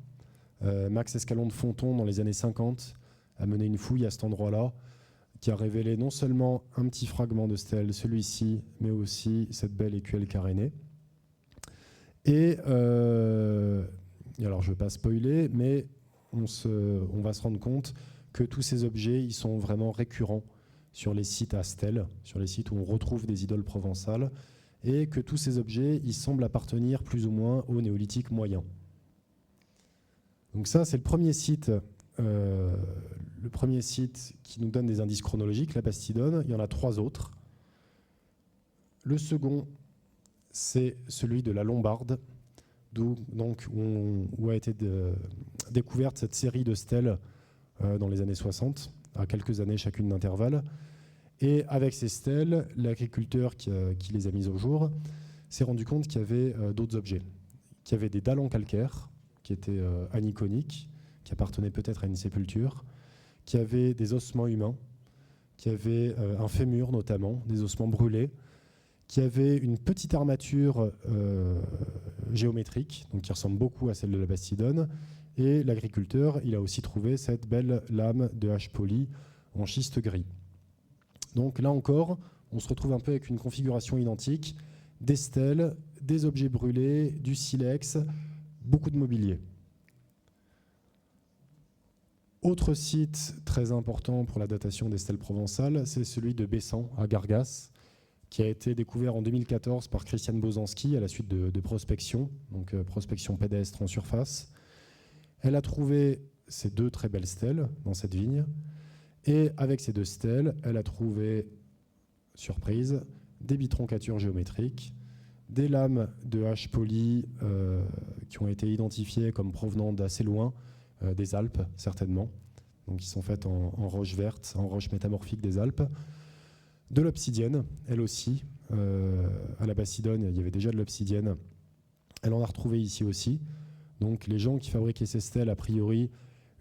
Max Escalon de Fonton, dans les années 50, a mené une fouille à cet endroit-là, qui a révélé non seulement un petit fragment de stèle, celui-ci, mais aussi cette belle écuelle carénée. Et alors je ne vais pas spoiler, mais on va se rendre compte que tous ces objets, ils sont vraiment récurrents sur les sites à stèles, sur les sites où on retrouve des idoles provençales, et que tous ces objets, ils semblent appartenir plus ou moins au néolithique moyen. Donc ça, c'est le premier site qui nous donne des indices chronologiques, la Bastidonne. Il y en a 3 autres. Le second, c'est celui de la Lombarde, où a été découverte cette série de stèles dans les années 60, à quelques années chacune d'intervalle. Et avec ces stèles, l'agriculteur qui les a mises au jour s'est rendu compte qu'il y avait d'autres objets, qu'il y avait des dalles en calcaire qui étaient aniconiques, qui appartenaient peut-être à une sépulture, qu'il y avait des ossements humains, qu'il y avait un fémur notamment, des ossements brûlés, qu'il y avait une petite armature géométrique, donc qui ressemble beaucoup à celle de la Bastidonne. Et l'agriculteur, il a aussi trouvé cette belle lame de hache polie en schiste gris. Donc là encore, on se retrouve un peu avec une configuration identique, des stèles, des objets brûlés, du silex, beaucoup de mobilier. Autre site très important pour la datation des stèles provençales, c'est celui de Bessan à Gargas, qui a été découvert en 2014 par Christiane Bozanski à la suite de prospection, donc prospection pédestre en surface. Elle a trouvé ces 2 très belles stèles dans cette vigne, et avec ces 2 stèles, elle a trouvé, surprise, des bitroncatures géométriques, des lames de hache polie qui ont été identifiées comme provenant d'assez loin, des Alpes certainement, donc qui sont faites en roche verte, en roche métamorphique des Alpes. De l'obsidienne, elle aussi. À la Bastidonne, il y avait déjà de l'obsidienne. Elle en a retrouvé ici aussi. Donc les gens qui fabriquaient ces stèles, a priori,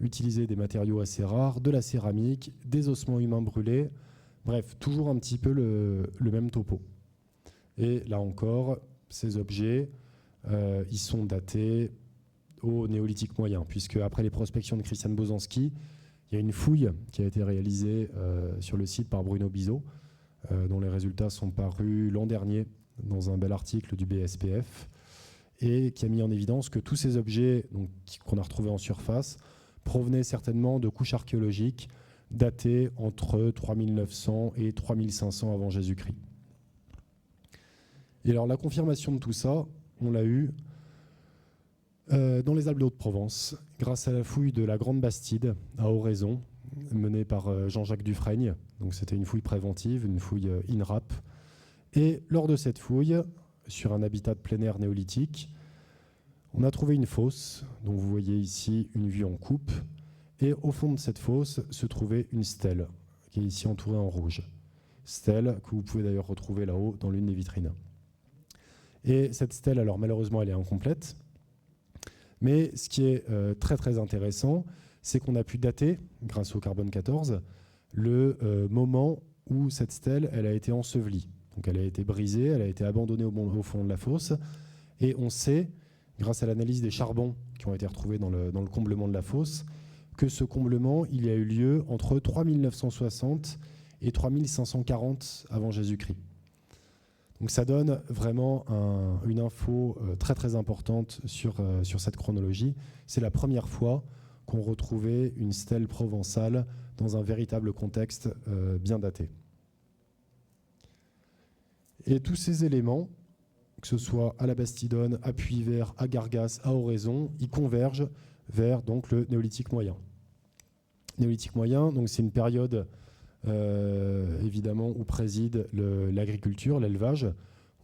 utilisaient des matériaux assez rares, de la céramique, des ossements humains brûlés. Bref, toujours un petit peu le même topo. Et là encore, ces objets, ils sont datés au néolithique moyen, puisque après les prospections de Christian Bosanski, il y a une fouille qui a été réalisée sur le site par Bruno Bizot, dont les résultats sont parus l'an dernier dans un bel article du BSPF, et qui a mis en évidence que tous ces objets qu'on a retrouvés en surface provenaient certainement de couches archéologiques datées entre 3900 et 3500 avant Jésus-Christ. Et alors la confirmation de tout ça, on l'a eu dans les Alpes de Haute-Provence, grâce à la fouille de la Grande Bastide à Oraison, menée par Jean-Jacques Dufrègne. Donc c'était une fouille préventive, une fouille INRAP. Et lors de cette fouille, sur un habitat de plein air néolithique, on a trouvé une fosse, dont vous voyez ici une vue en coupe. Et au fond de cette fosse se trouvait une stèle, qui est ici entourée en rouge. Stèle que vous pouvez d'ailleurs retrouver là-haut dans l'une des vitrines. Et cette stèle, alors malheureusement, elle est incomplète. Mais ce qui est très très intéressant, c'est qu'on a pu dater, grâce au carbone 14, le moment où cette stèle elle a été ensevelie. Donc elle a été brisée, elle a été abandonnée au fond de la fosse. Et on sait, grâce à l'analyse des charbons qui ont été retrouvés dans le comblement de la fosse, que ce comblement il y a eu lieu entre 3960 et 3540 avant Jésus-Christ. Donc ça donne vraiment une info très très importante sur cette chronologie. C'est la première fois qu'on retrouvait une stèle provençale dans un véritable contexte bien daté. Et tous ces éléments, que ce soit à la Bastidonne, à Puy-Vert, à Gargas, à Oraison, ils convergent vers donc, le néolithique moyen. Néolithique moyen, donc c'est une période évidemment où préside l'agriculture, l'élevage.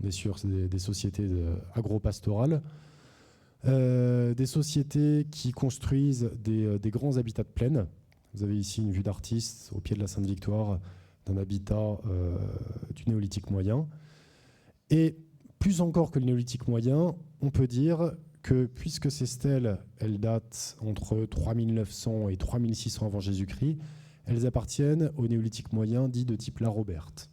On est sur des sociétés agro-pastorales, des sociétés qui construisent des grands habitats de plaine. Vous avez ici une vue d'artiste au pied de la Sainte-Victoire d'un habitat du néolithique moyen. Et plus encore que le néolithique moyen, on peut dire que puisque ces stèles, elles datent entre 3900 et 3600 avant Jésus-Christ, elles appartiennent au néolithique moyen dit de type La Roberte.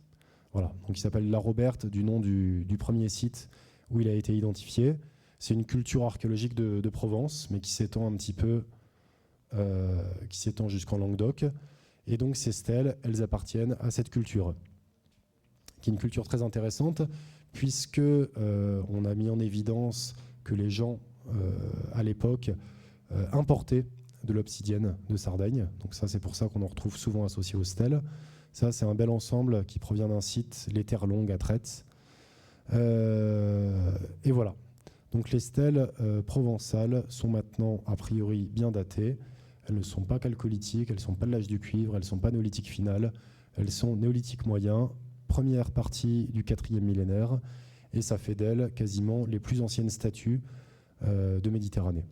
Voilà, donc il s'appelle La Roberte du nom du premier site où il a été identifié. C'est une culture archéologique de Provence, mais qui s'étend un petit peu, qui s'étend jusqu'en Languedoc. Et donc ces stèles, elles appartiennent à cette culture, qui est une culture très intéressante, puisque on a mis en évidence que les gens, à l'époque, importaient de l'obsidienne de Sardaigne. Donc ça, c'est pour ça qu'on en retrouve souvent associé aux stèles. Ça, c'est un bel ensemble qui provient d'un site, les Terres Longues à Traite. Et voilà. Donc les stèles provençales sont maintenant, a priori, bien datées. Elles ne sont pas chalcolithiques, elles ne sont pas de l'âge du cuivre, elles ne sont pas néolithiques finales. Elles sont néolithiques moyen, première partie du 4e millénaire, et ça fait d'elles quasiment les plus anciennes statues de Méditerranée.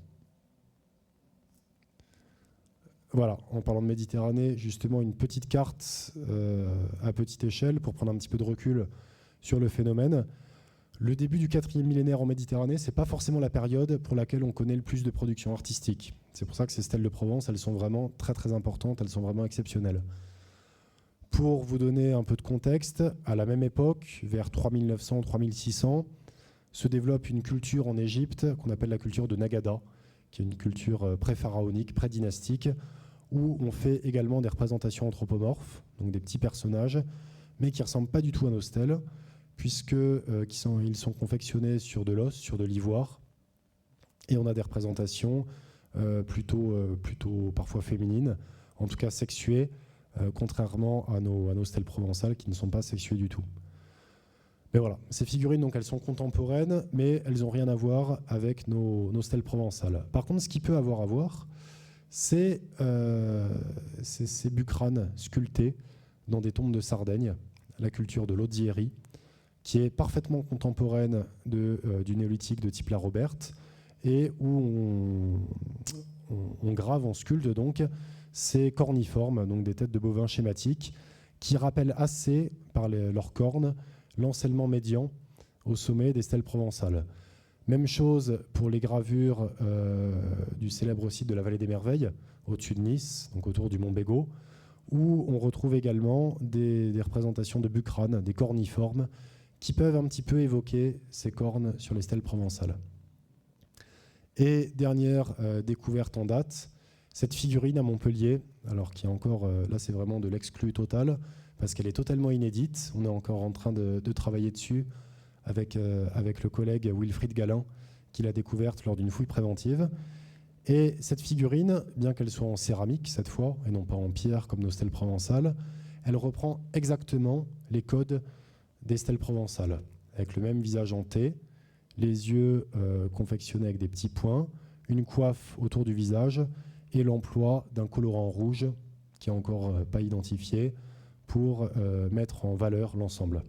Voilà, en parlant de Méditerranée, justement une petite carte à petite échelle pour prendre un petit peu de recul sur le phénomène. Le début du 4e millénaire en Méditerranée, ce n'est pas forcément la période pour laquelle on connaît le plus de production artistique. C'est pour ça que ces stèles de Provence, elles sont vraiment très très importantes, elles sont vraiment exceptionnelles. Pour vous donner un peu de contexte, à la même époque, vers 3900-3600, se développe une culture en Égypte qu'on appelle la culture de Nagada, qui est une culture pré-pharaonique, pré-dynastique, où on fait également des représentations anthropomorphes, donc des petits personnages, mais qui ne ressemblent pas du tout à nos stèles, puisqu'ils sont confectionnés sur de l'os, sur de l'ivoire, et on a des représentations plutôt parfois féminines, en tout cas sexuées, contrairement à nos stèles provençales qui ne sont pas sexuées du tout. Mais voilà, ces figurines, donc, elles sont contemporaines, mais elles n'ont rien à voir avec nos stèles provençales. Par contre, ce qui peut avoir à voir, c'est ces bucranes sculptés dans des tombes de Sardaigne, la culture de l'Odzieri, qui est parfaitement contemporaine du néolithique de type La Roberte, et où on grave, on sculpte donc ces corniformes, donc des têtes de bovins schématiques, qui rappellent assez, par leurs cornes, l'encellement médian au sommet des stèles provençales. Même chose pour les gravures du célèbre site de la Vallée des Merveilles, au-dessus de Nice, donc autour du mont Bégaud, où on retrouve également des représentations de bucranes, des corniformes, qui peuvent un petit peu évoquer ces cornes sur les stèles provençales. Et dernière découverte en date, cette figurine à Montpellier, alors qui est encore, là c'est vraiment de l'exclu total, parce qu'elle est totalement inédite. On est encore en train de travailler dessus avec le collègue Wilfried Galin, qui l'a découverte lors d'une fouille préventive. Et cette figurine, bien qu'elle soit en céramique cette fois, et non pas en pierre comme nos stèles provençales, elle reprend exactement les codes des stèles provençales, avec le même visage en T, les yeux confectionnés avec des petits points, une coiffe autour du visage et l'emploi d'un colorant rouge qui n'est encore pas identifié pour mettre en valeur l'ensemble.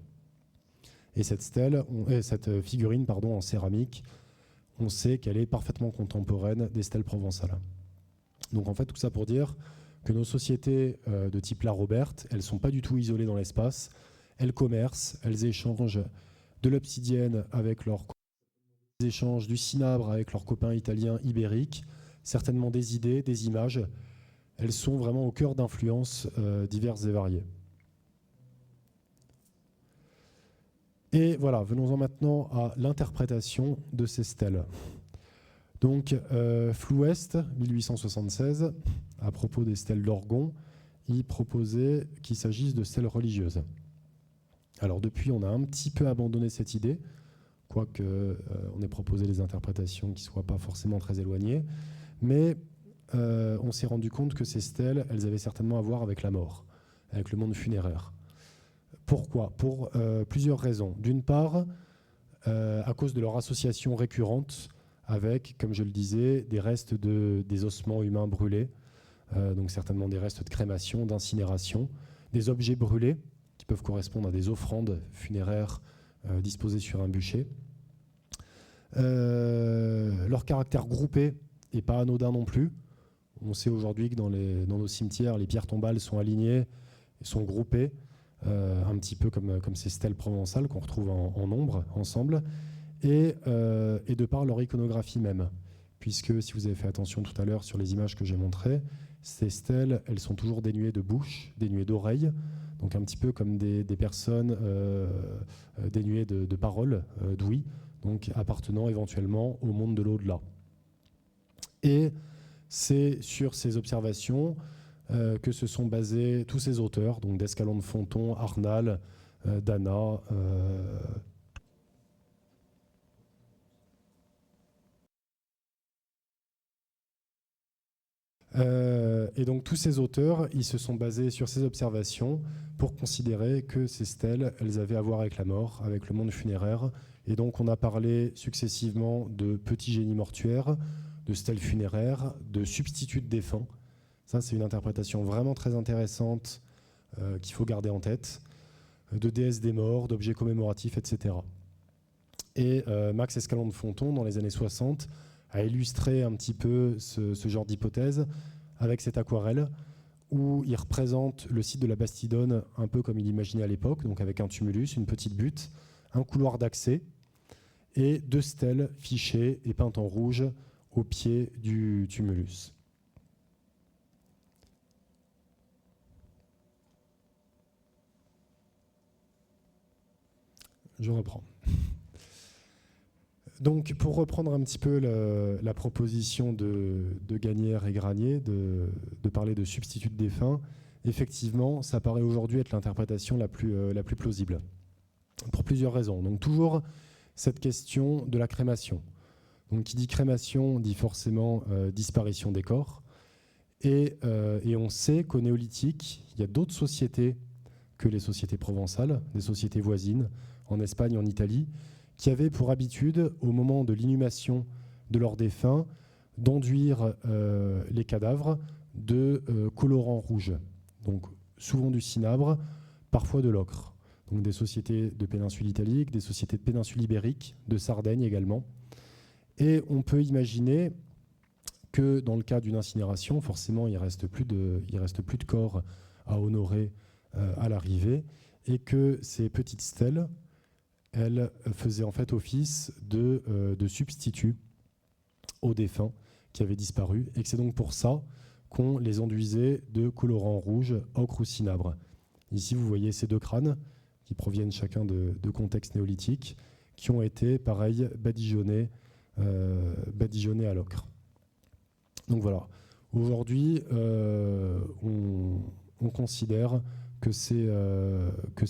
Et cette figurine en céramique, on sait qu'elle est parfaitement contemporaine des stèles provençales. Donc en fait, tout ça pour dire que nos sociétés de type La Roberte, elles ne sont pas du tout isolées dans l'espace, elles commercent, elles échangent de l'obsidienne avec leurs échangent du cinabre avec leurs copains italiens ibériques, certainement des idées, des images. Elles sont vraiment au cœur d'influences diverses et variées. Et voilà, venons-en maintenant à l'interprétation de ces stèles. Donc, Flouest, 1876, à propos des stèles d'Orgon, il proposait qu'il s'agisse de stèles religieuses. Alors depuis, on a un petit peu abandonné cette idée, quoique on ait proposé des interprétations qui ne soient pas forcément très éloignées, mais on s'est rendu compte que ces stèles, elles avaient certainement à voir avec la mort, avec le monde funéraire. Pourquoi ? Pour plusieurs raisons. D'une part, à cause de leur association récurrente avec, comme je le disais, des restes des ossements humains brûlés, donc certainement des restes de crémation, d'incinération, des objets brûlés qui peuvent correspondre à des offrandes funéraires disposées sur un bûcher. Leur caractère groupé n'est pas anodin non plus. On sait aujourd'hui que dans nos cimetières, les pierres tombales sont alignées, sont groupées, un petit peu comme ces stèles provençales qu'on retrouve en nombre, ensemble, et de par leur iconographie même. Puisque, si vous avez fait attention tout à l'heure sur les images que j'ai montrées, ces stèles, elles sont toujours dénuées de bouche, dénuées d'oreilles, donc un petit peu comme des personnes dénuées de paroles, d'ouïe, donc appartenant éventuellement au monde de l'au-delà. Et c'est sur ces observations que se sont basés tous ces auteurs, donc d'Escalon-de-Fonton, Arnal, Dana, et donc tous ces auteurs, ils se sont basés sur ces observations pour considérer que ces stèles, elles avaient à voir avec la mort, avec le monde funéraire. Et donc on a parlé successivement de petits génies mortuaires, de stèles funéraires, de substituts de défunts. Ça, c'est une interprétation vraiment très intéressante qu'il faut garder en tête, de déesses des morts, d'objets commémoratifs, etc. Et Max Escalon-de-Fonton, dans les années 60, a illustré un petit peu ce genre d'hypothèse avec cette aquarelle où il représente le site de la Bastidonne un peu comme il imaginait à l'époque, donc avec un tumulus, une petite butte, un couloir d'accès et deux stèles fichées et peintes en rouge au pied du tumulus. Je reprends. Donc, pour reprendre un petit peu la proposition de Gagnère et Granier, de parler de substitut de défunt, effectivement, ça paraît aujourd'hui être l'interprétation la plus plausible, pour plusieurs raisons. Donc, toujours cette question de la crémation. Donc, qui dit crémation dit forcément disparition des corps. Et on sait qu'au néolithique, il y a d'autres sociétés que les sociétés provençales, des sociétés voisines, en Espagne, en Italie, qui avaient pour habitude, au moment de l'inhumation de leurs défunts, d'enduire les cadavres de colorants rouges. Donc souvent du cinabre, parfois de l'ocre. Donc des sociétés de péninsule italique, des sociétés de péninsule ibérique, de Sardaigne également. Et on peut imaginer que dans le cas d'une incinération, forcément, il ne reste plus de corps à honorer à l'arrivée, et que ces petites stèles, elles faisaient en fait office de substitut aux défunts qui avaient disparu, et que c'est donc pour ça qu'on les enduisait de colorants rouges, ocre ou cinabre. Ici, vous voyez ces deux crânes qui proviennent chacun de contextes néolithiques, qui ont été, pareil, badigeonnés badigeonnée à l'ocre. Donc voilà, aujourd'hui, on considère que c'est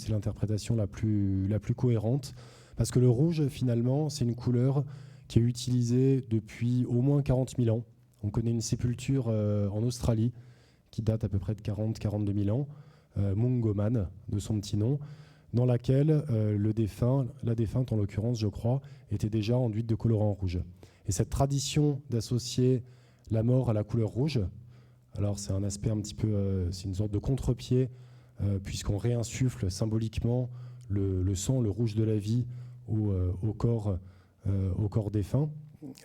l'interprétation la plus cohérente, parce que le rouge, finalement, c'est une couleur qui est utilisée depuis au moins 40 000 ans. On connaît une sépulture en Australie qui date à peu près de 40-42 000 ans, Mungoman, de son petit nom, dans laquelle la défunte en l'occurrence, je crois, était déjà enduite de colorant rouge. Et cette tradition d'associer la mort à la couleur rouge, alors c'est un aspect un petit peu, c'est une sorte de contre-pied, puisqu'on réinsuffle symboliquement le sang, le rouge de la vie au corps défunt.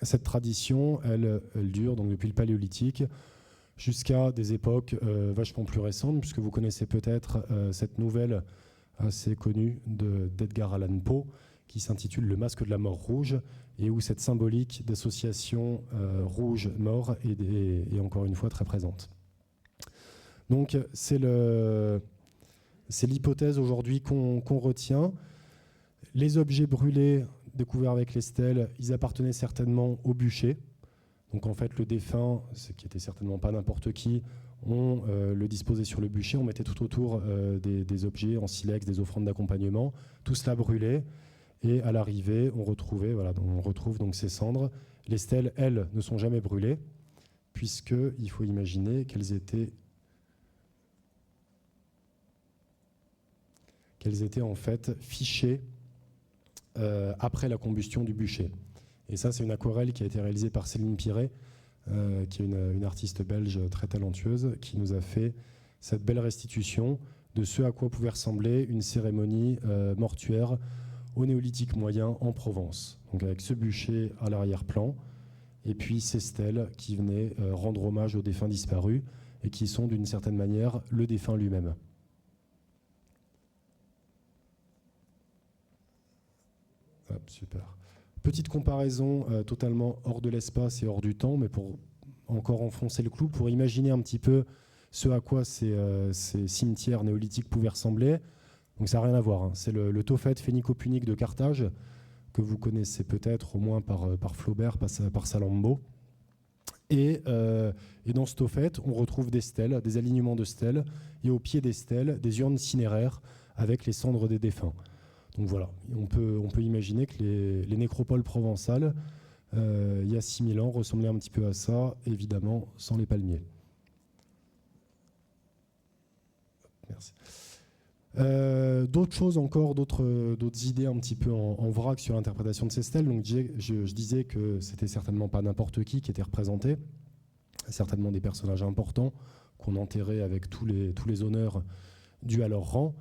Cette tradition, elle dure donc depuis le Paléolithique jusqu'à des époques vachement plus récentes, puisque vous connaissez peut-être cette nouvelle assez connue d'Edgar Allan Poe, qui s'intitule Le Masque de la mort rouge, et où cette symbolique d'association rouge-mort est encore une fois très présente. Donc c'est l'hypothèse aujourd'hui qu'on retient. Les objets brûlés découverts avec les stèles, ils appartenaient certainement au bûcher. Donc en fait, le défunt, ce qui n'était certainement pas n'importe qui, on le disposait sur le bûcher, on mettait tout autour des objets en silex, des offrandes d'accompagnement, tout cela brûlait, et à l'arrivée, on retrouve donc ces cendres. Les stèles, elles, ne sont jamais brûlées, puisqu'il faut imaginer qu'elles étaient en fait fichées après la combustion du bûcher. Et ça, c'est une aquarelle qui a été réalisée par Céline Piret, qui est une artiste belge très talentueuse, qui nous a fait cette belle restitution de ce à quoi pouvait ressembler une cérémonie mortuaire au néolithique moyen en Provence. Donc avec ce bûcher à l'arrière-plan, et puis ces stèles qui venaient rendre hommage aux défunts disparus, et qui sont d'une certaine manière le défunt lui-même. Hop, super. Petite comparaison totalement hors de l'espace et hors du temps, mais pour encore enfoncer le clou, pour imaginer un petit peu ce à quoi ces cimetières néolithiques pouvaient ressembler. Donc ça n'a rien à voir, hein. C'est le Tophet phénico-punique de Carthage, que vous connaissez peut-être au moins par Flaubert, par Salammbô. Et dans ce Tophet, on retrouve des stèles, des alignements de stèles, et au pied des stèles, des urnes cinéraires avec les cendres des défunts. Donc voilà, on peut imaginer que les nécropoles provençales, il y a 6000 ans, ressemblaient un petit peu à ça, évidemment sans les palmiers. Merci. D'autres choses encore, d'autres idées un petit peu en vrac sur l'interprétation de ces stèles. Donc, je disais que c'était certainement pas n'importe qui était représenté, certainement des personnages importants qu'on enterrait avec tous les honneurs dus à leur rang.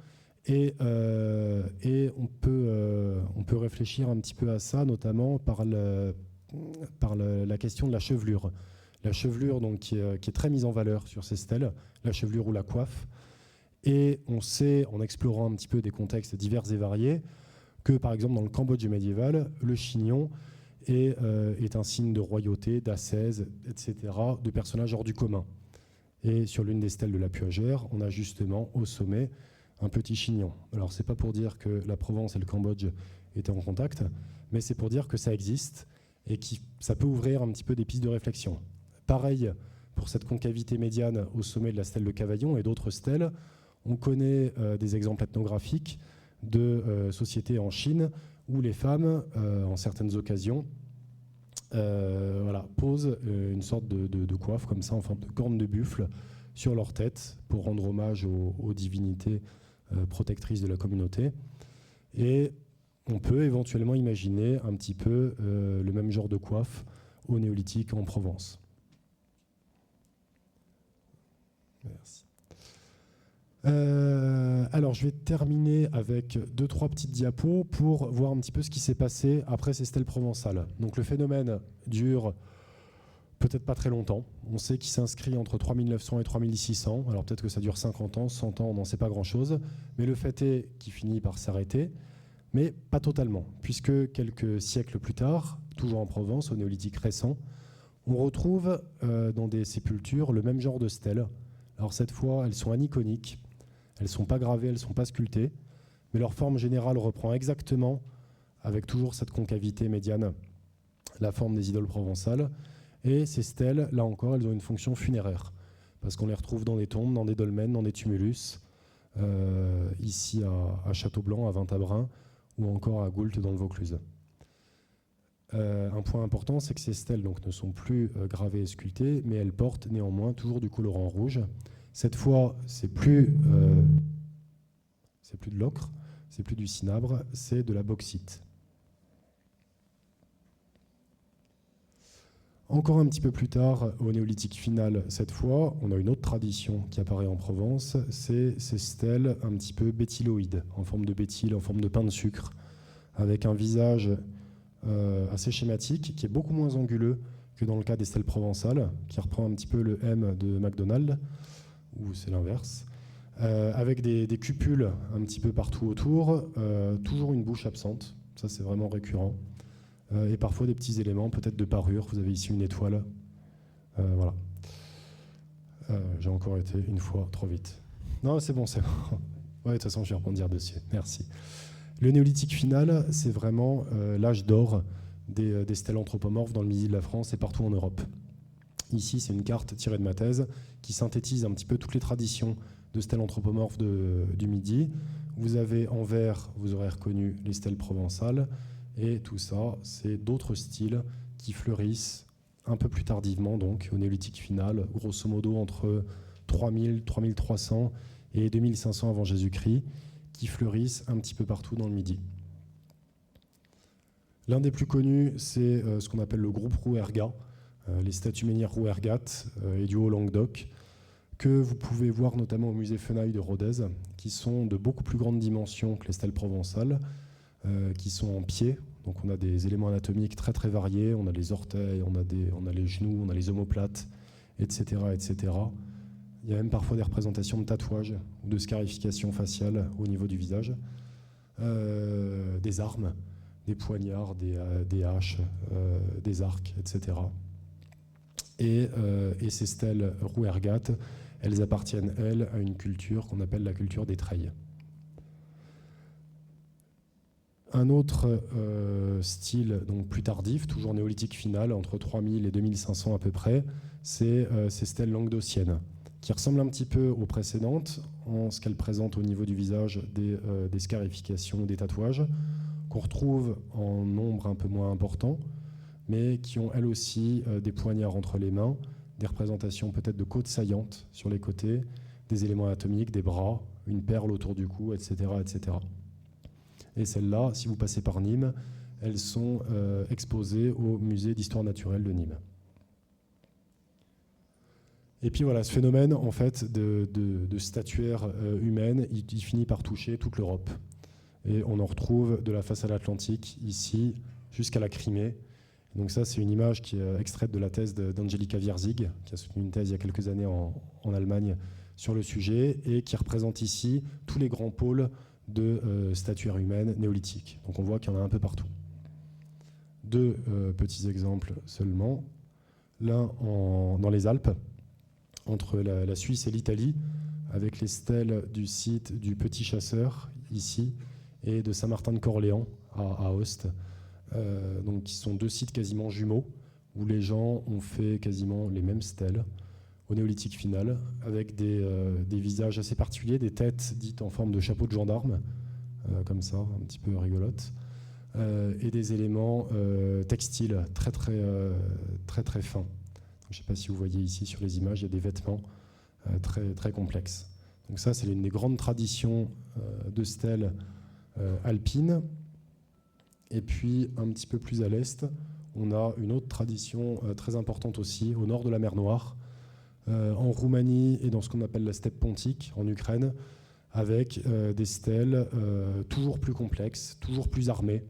Et on peut réfléchir un petit peu à ça, notamment par la question de la chevelure. La chevelure donc, qui est très mise en valeur sur ces stèles, la chevelure ou la coiffe. Et on sait, en explorant un petit peu des contextes divers et variés, que par exemple dans le Cambodge médiéval, le chignon est un signe de royauté, d'ascèse, etc., de personnages hors du commun. Et sur l'une des stèles de la Puagère, on a justement au sommet un petit chignon. Alors c'est pas pour dire que la Provence et le Cambodge étaient en contact, mais c'est pour dire que ça existe et que ça peut ouvrir un petit peu des pistes de réflexion. Pareil pour cette concavité médiane au sommet de la stèle de Cavaillon et d'autres stèles. On connaît des exemples ethnographiques de sociétés en Chine où les femmes, en certaines occasions, posent une sorte de coiffe comme ça en forme de corne de buffle sur leur tête pour rendre hommage aux divinités protectrices de la communauté. Et on peut éventuellement imaginer un petit peu le même genre de coiffe au néolithique en Provence. Merci. Alors, je vais terminer avec 2-3 petites diapos pour voir un petit peu ce qui s'est passé après ces stèles provençales. Donc, le phénomène dure peut-être pas très longtemps. On sait qu'il s'inscrit entre 3900 et 3600. Alors, peut-être que ça dure 50 ans, 100 ans, on n'en sait pas grand-chose. Mais le fait est qu'il finit par s'arrêter, mais pas totalement, puisque quelques siècles plus tard, toujours en Provence, au néolithique récent, on retrouve dans des sépultures le même genre de stèles. Alors, cette fois, elles sont aniconiques. Elles ne sont pas gravées, elles ne sont pas sculptées, mais leur forme générale reprend exactement, avec toujours cette concavité médiane, la forme des idoles provençales. Et ces stèles, là encore, elles ont une fonction funéraire, parce qu'on les retrouve dans des tombes, dans des dolmens, dans des tumulus, ici à Châteaublanc, à Ventabren, ou encore à Goult dans le Vaucluse. Un point important, c'est que ces stèles donc, ne sont plus gravées et sculptées, mais elles portent néanmoins toujours du colorant rouge. Cette fois, c'est plus de l'ocre, c'est plus du cinabre, c'est de la bauxite. Encore un petit peu plus tard, au néolithique final, cette fois, on a une autre tradition qui apparaît en Provence, c'est ces stèles un petit peu béthyloïdes, en forme de béthyle, en forme de pain de sucre, avec un visage assez schématique, qui est beaucoup moins anguleux que dans le cas des stèles provençales, qui reprend un petit peu le M de McDonald's, ou c'est l'inverse, avec des cupules un petit peu partout autour, toujours une bouche absente, ça c'est vraiment récurrent. Et parfois des petits éléments, peut-être de parure. Vous avez ici une étoile. Voilà. J'ai encore été une fois trop vite. Non, c'est bon, c'est bon. Ouais, de toute façon, je vais rebondir dessus. Merci. Le néolithique final, c'est vraiment l'âge d'or des stèles anthropomorphes dans le midi de la France et partout en Europe. Ici, c'est une carte tirée de ma thèse qui synthétise un petit peu toutes les traditions de stèles anthropomorphes du midi. Vous avez en vert, vous aurez reconnu les stèles provençales. Et tout ça, c'est d'autres styles qui fleurissent un peu plus tardivement, donc au néolithique final, grosso modo entre 3000, 3300 et 2500 avant Jésus-Christ, qui fleurissent un petit peu partout dans le Midi. L'un des plus connus, c'est ce qu'on appelle le groupe Rouergat, les statues menhirs Rouergat et du Haut-Languedoc, que vous pouvez voir notamment au musée Fenaille de Rodez, qui sont de beaucoup plus grandes dimensions que les stèles provençales, qui sont en pied. Donc on a des éléments anatomiques très très variés, on a les orteils, on a les genoux, on a les omoplates, etc., etc. Il y a même parfois des représentations de tatouages ou de scarification faciale au niveau du visage. Des armes, des poignards, des haches, des arcs, etc. Et ces stèles Rouergat, elles appartiennent, elles, à une culture qu'on appelle la culture des treilles. Un autre style donc plus tardif, toujours néolithique final, entre 3000 et 2500 à peu près, c'est ces stèles languedociennes, qui ressemblent un petit peu aux précédentes en ce qu'elles présentent au niveau du visage des scarifications, des tatouages, qu'on retrouve en nombre un peu moins important, mais qui ont elles aussi des poignards entre les mains, des représentations peut-être de côtes saillantes sur les côtés, des éléments anatomiques, des bras, une perle autour du cou, etc., etc. Et celles-là, si vous passez par Nîmes, elles sont exposées au musée d'histoire naturelle de Nîmes. Et puis voilà, ce phénomène en fait de statuaire humaine, il finit par toucher toute l'Europe. Et on en retrouve de la façade atlantique ici jusqu'à la Crimée. Donc ça, c'est une image qui est extraite de la thèse d'Angelika Wierzig, qui a soutenu une thèse il y a quelques années en Allemagne sur le sujet, et qui représente ici tous les grands pôles de statuaire humaine néolithique. Donc on voit qu'il y en a un peu partout. Deux petits exemples seulement. L'un dans les Alpes, entre la Suisse et l'Italie, avec les stèles du site du Petit Chasseur, ici, et de Saint-Martin-de-Corléans, à Aoste, donc qui sont deux sites quasiment jumeaux, où les gens ont fait quasiment les mêmes stèles au néolithique final, avec des visages assez particuliers, des têtes dites en forme de chapeau de gendarme, comme ça, un petit peu rigolote, et des éléments textiles très très fins. Je ne sais pas si vous voyez ici sur les images, il y a des vêtements très, très complexes. Donc ça, c'est l'une des grandes traditions de stèles alpines. Et puis, un petit peu plus à l'est, on a une autre tradition très importante aussi, au nord de la mer Noire, en Roumanie et dans ce qu'on appelle la steppe pontique, en Ukraine, avec des stèles toujours plus complexes, toujours plus armées.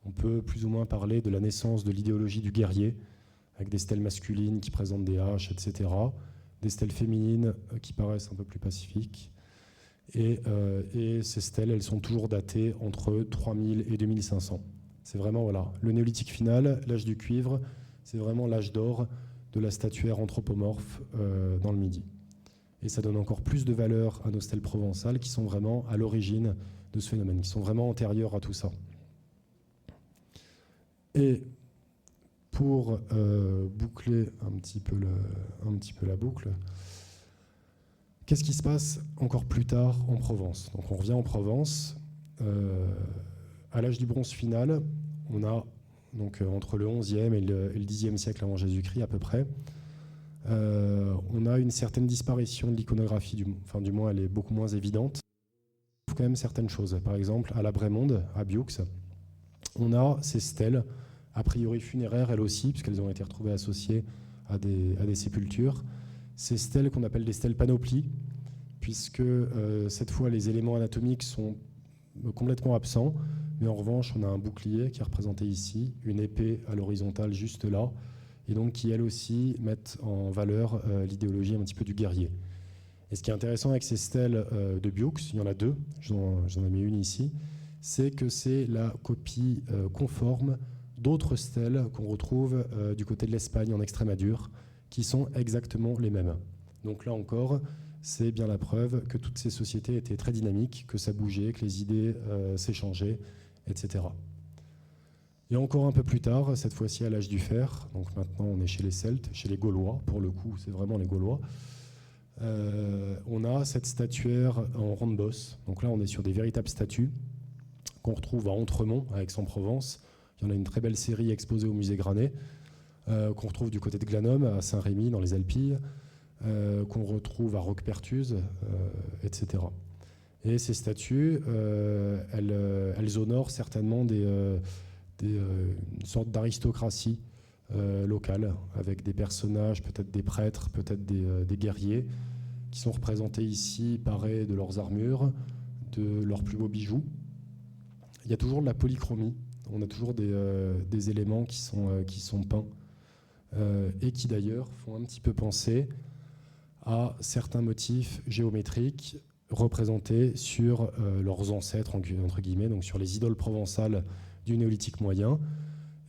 On peut plus ou moins parler de la naissance de l'idéologie du guerrier, avec des stèles masculines qui présentent des haches, etc. Des stèles féminines qui paraissent un peu plus pacifiques. Et ces stèles, elles sont toujours datées entre 3000 et 2500. C'est vraiment voilà, le néolithique final, l'âge du cuivre, c'est vraiment l'âge d'or de la statuaire anthropomorphe dans le Midi. Et ça donne encore plus de valeur à nos stèles provençales qui sont vraiment à l'origine de ce phénomène, qui sont vraiment antérieures à tout ça. Et pour boucler un petit peu la boucle, qu'est-ce qui se passe encore plus tard en Provence? Donc on revient en Provence. À l'âge du bronze final, on a donc entre le 11e et le 10e siècle avant Jésus-Christ à peu près, on a une certaine disparition de l'iconographie, du moins elle est beaucoup moins évidente. On trouve quand même certaines choses. Par exemple, à la Brémonde, à Bioux, on a ces stèles, a priori funéraires elles aussi, puisqu'elles ont été retrouvées associées à des sépultures. Ces stèles qu'on appelle des stèles panoplies, puisque cette fois les éléments anatomiques sont complètement absents, mais en revanche on a un bouclier qui est représenté ici, une épée à l'horizontale juste là, et donc qui elles aussi mettent en valeur l'idéologie un petit peu du guerrier. Et ce qui est intéressant avec ces stèles de Bioux, il y en a deux, j'en ai mis une ici, c'est que c'est la copie conforme d'autres stèles qu'on retrouve du côté de l'Espagne en Extrémadure, qui sont exactement les mêmes. Donc là encore, c'est bien la preuve que toutes ces sociétés étaient très dynamiques, que ça bougeait, que les idées s'échangeaient, etc. Et encore un peu plus tard, cette fois-ci à l'âge du fer, donc maintenant on est chez les Celtes, chez les Gaulois, pour le coup c'est vraiment les Gaulois, on a cette statuaire en ronde bosse. Donc là on est sur des véritables statues qu'on retrouve à Entremont, à Aix-en-Provence. Il y en a une très belle série exposée au musée Granet, qu'on retrouve du côté de Glanum, à Saint-Rémy, dans les Alpilles, qu'on retrouve à Roquepertuse, etc. Et ces statues, elles honorent certainement une sorte d'aristocratie locale, avec des personnages, peut-être des prêtres, peut-être des guerriers, qui sont représentés ici, parés de leurs armures, de leurs plus beaux bijoux. Il y a toujours de la polychromie, on a toujours des éléments qui sont peints, et qui d'ailleurs font un petit peu penser à certains motifs géométriques représentés sur leurs ancêtres, entre guillemets, donc sur les idoles provençales du néolithique moyen.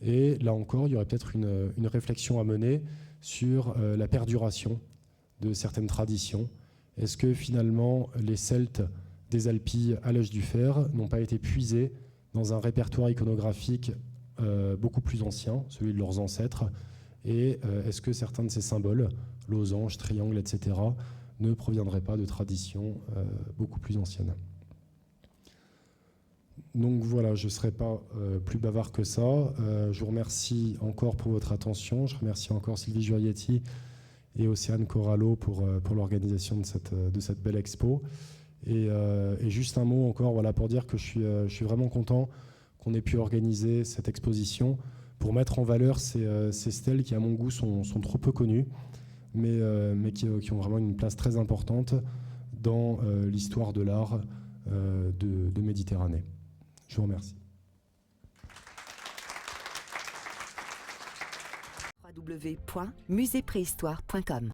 Et là encore, il y aurait peut-être une réflexion à mener sur la perduration de certaines traditions. Est-ce que finalement les Celtes des Alpilles à l'âge du fer n'ont pas été puisés dans un répertoire iconographique beaucoup plus ancien, celui de leurs ancêtres, et est-ce que certains de ces symboles, losanges, triangles, etc., ne proviendraient pas de traditions beaucoup plus anciennes? Donc voilà, je ne serai pas plus bavard que ça. Je vous remercie encore pour votre attention. Je remercie encore Sylvie Giorietti et Océane Corallo pour l'organisation de cette belle expo. Et juste un mot encore, voilà, pour dire que je suis vraiment content qu'on ait pu organiser cette exposition pour mettre en valeur ces stèles qui, à mon goût, sont trop peu connues, mais qui ont vraiment une place très importante dans l'histoire de l'art de Méditerranée. Je vous remercie. www.museepréhistoire.com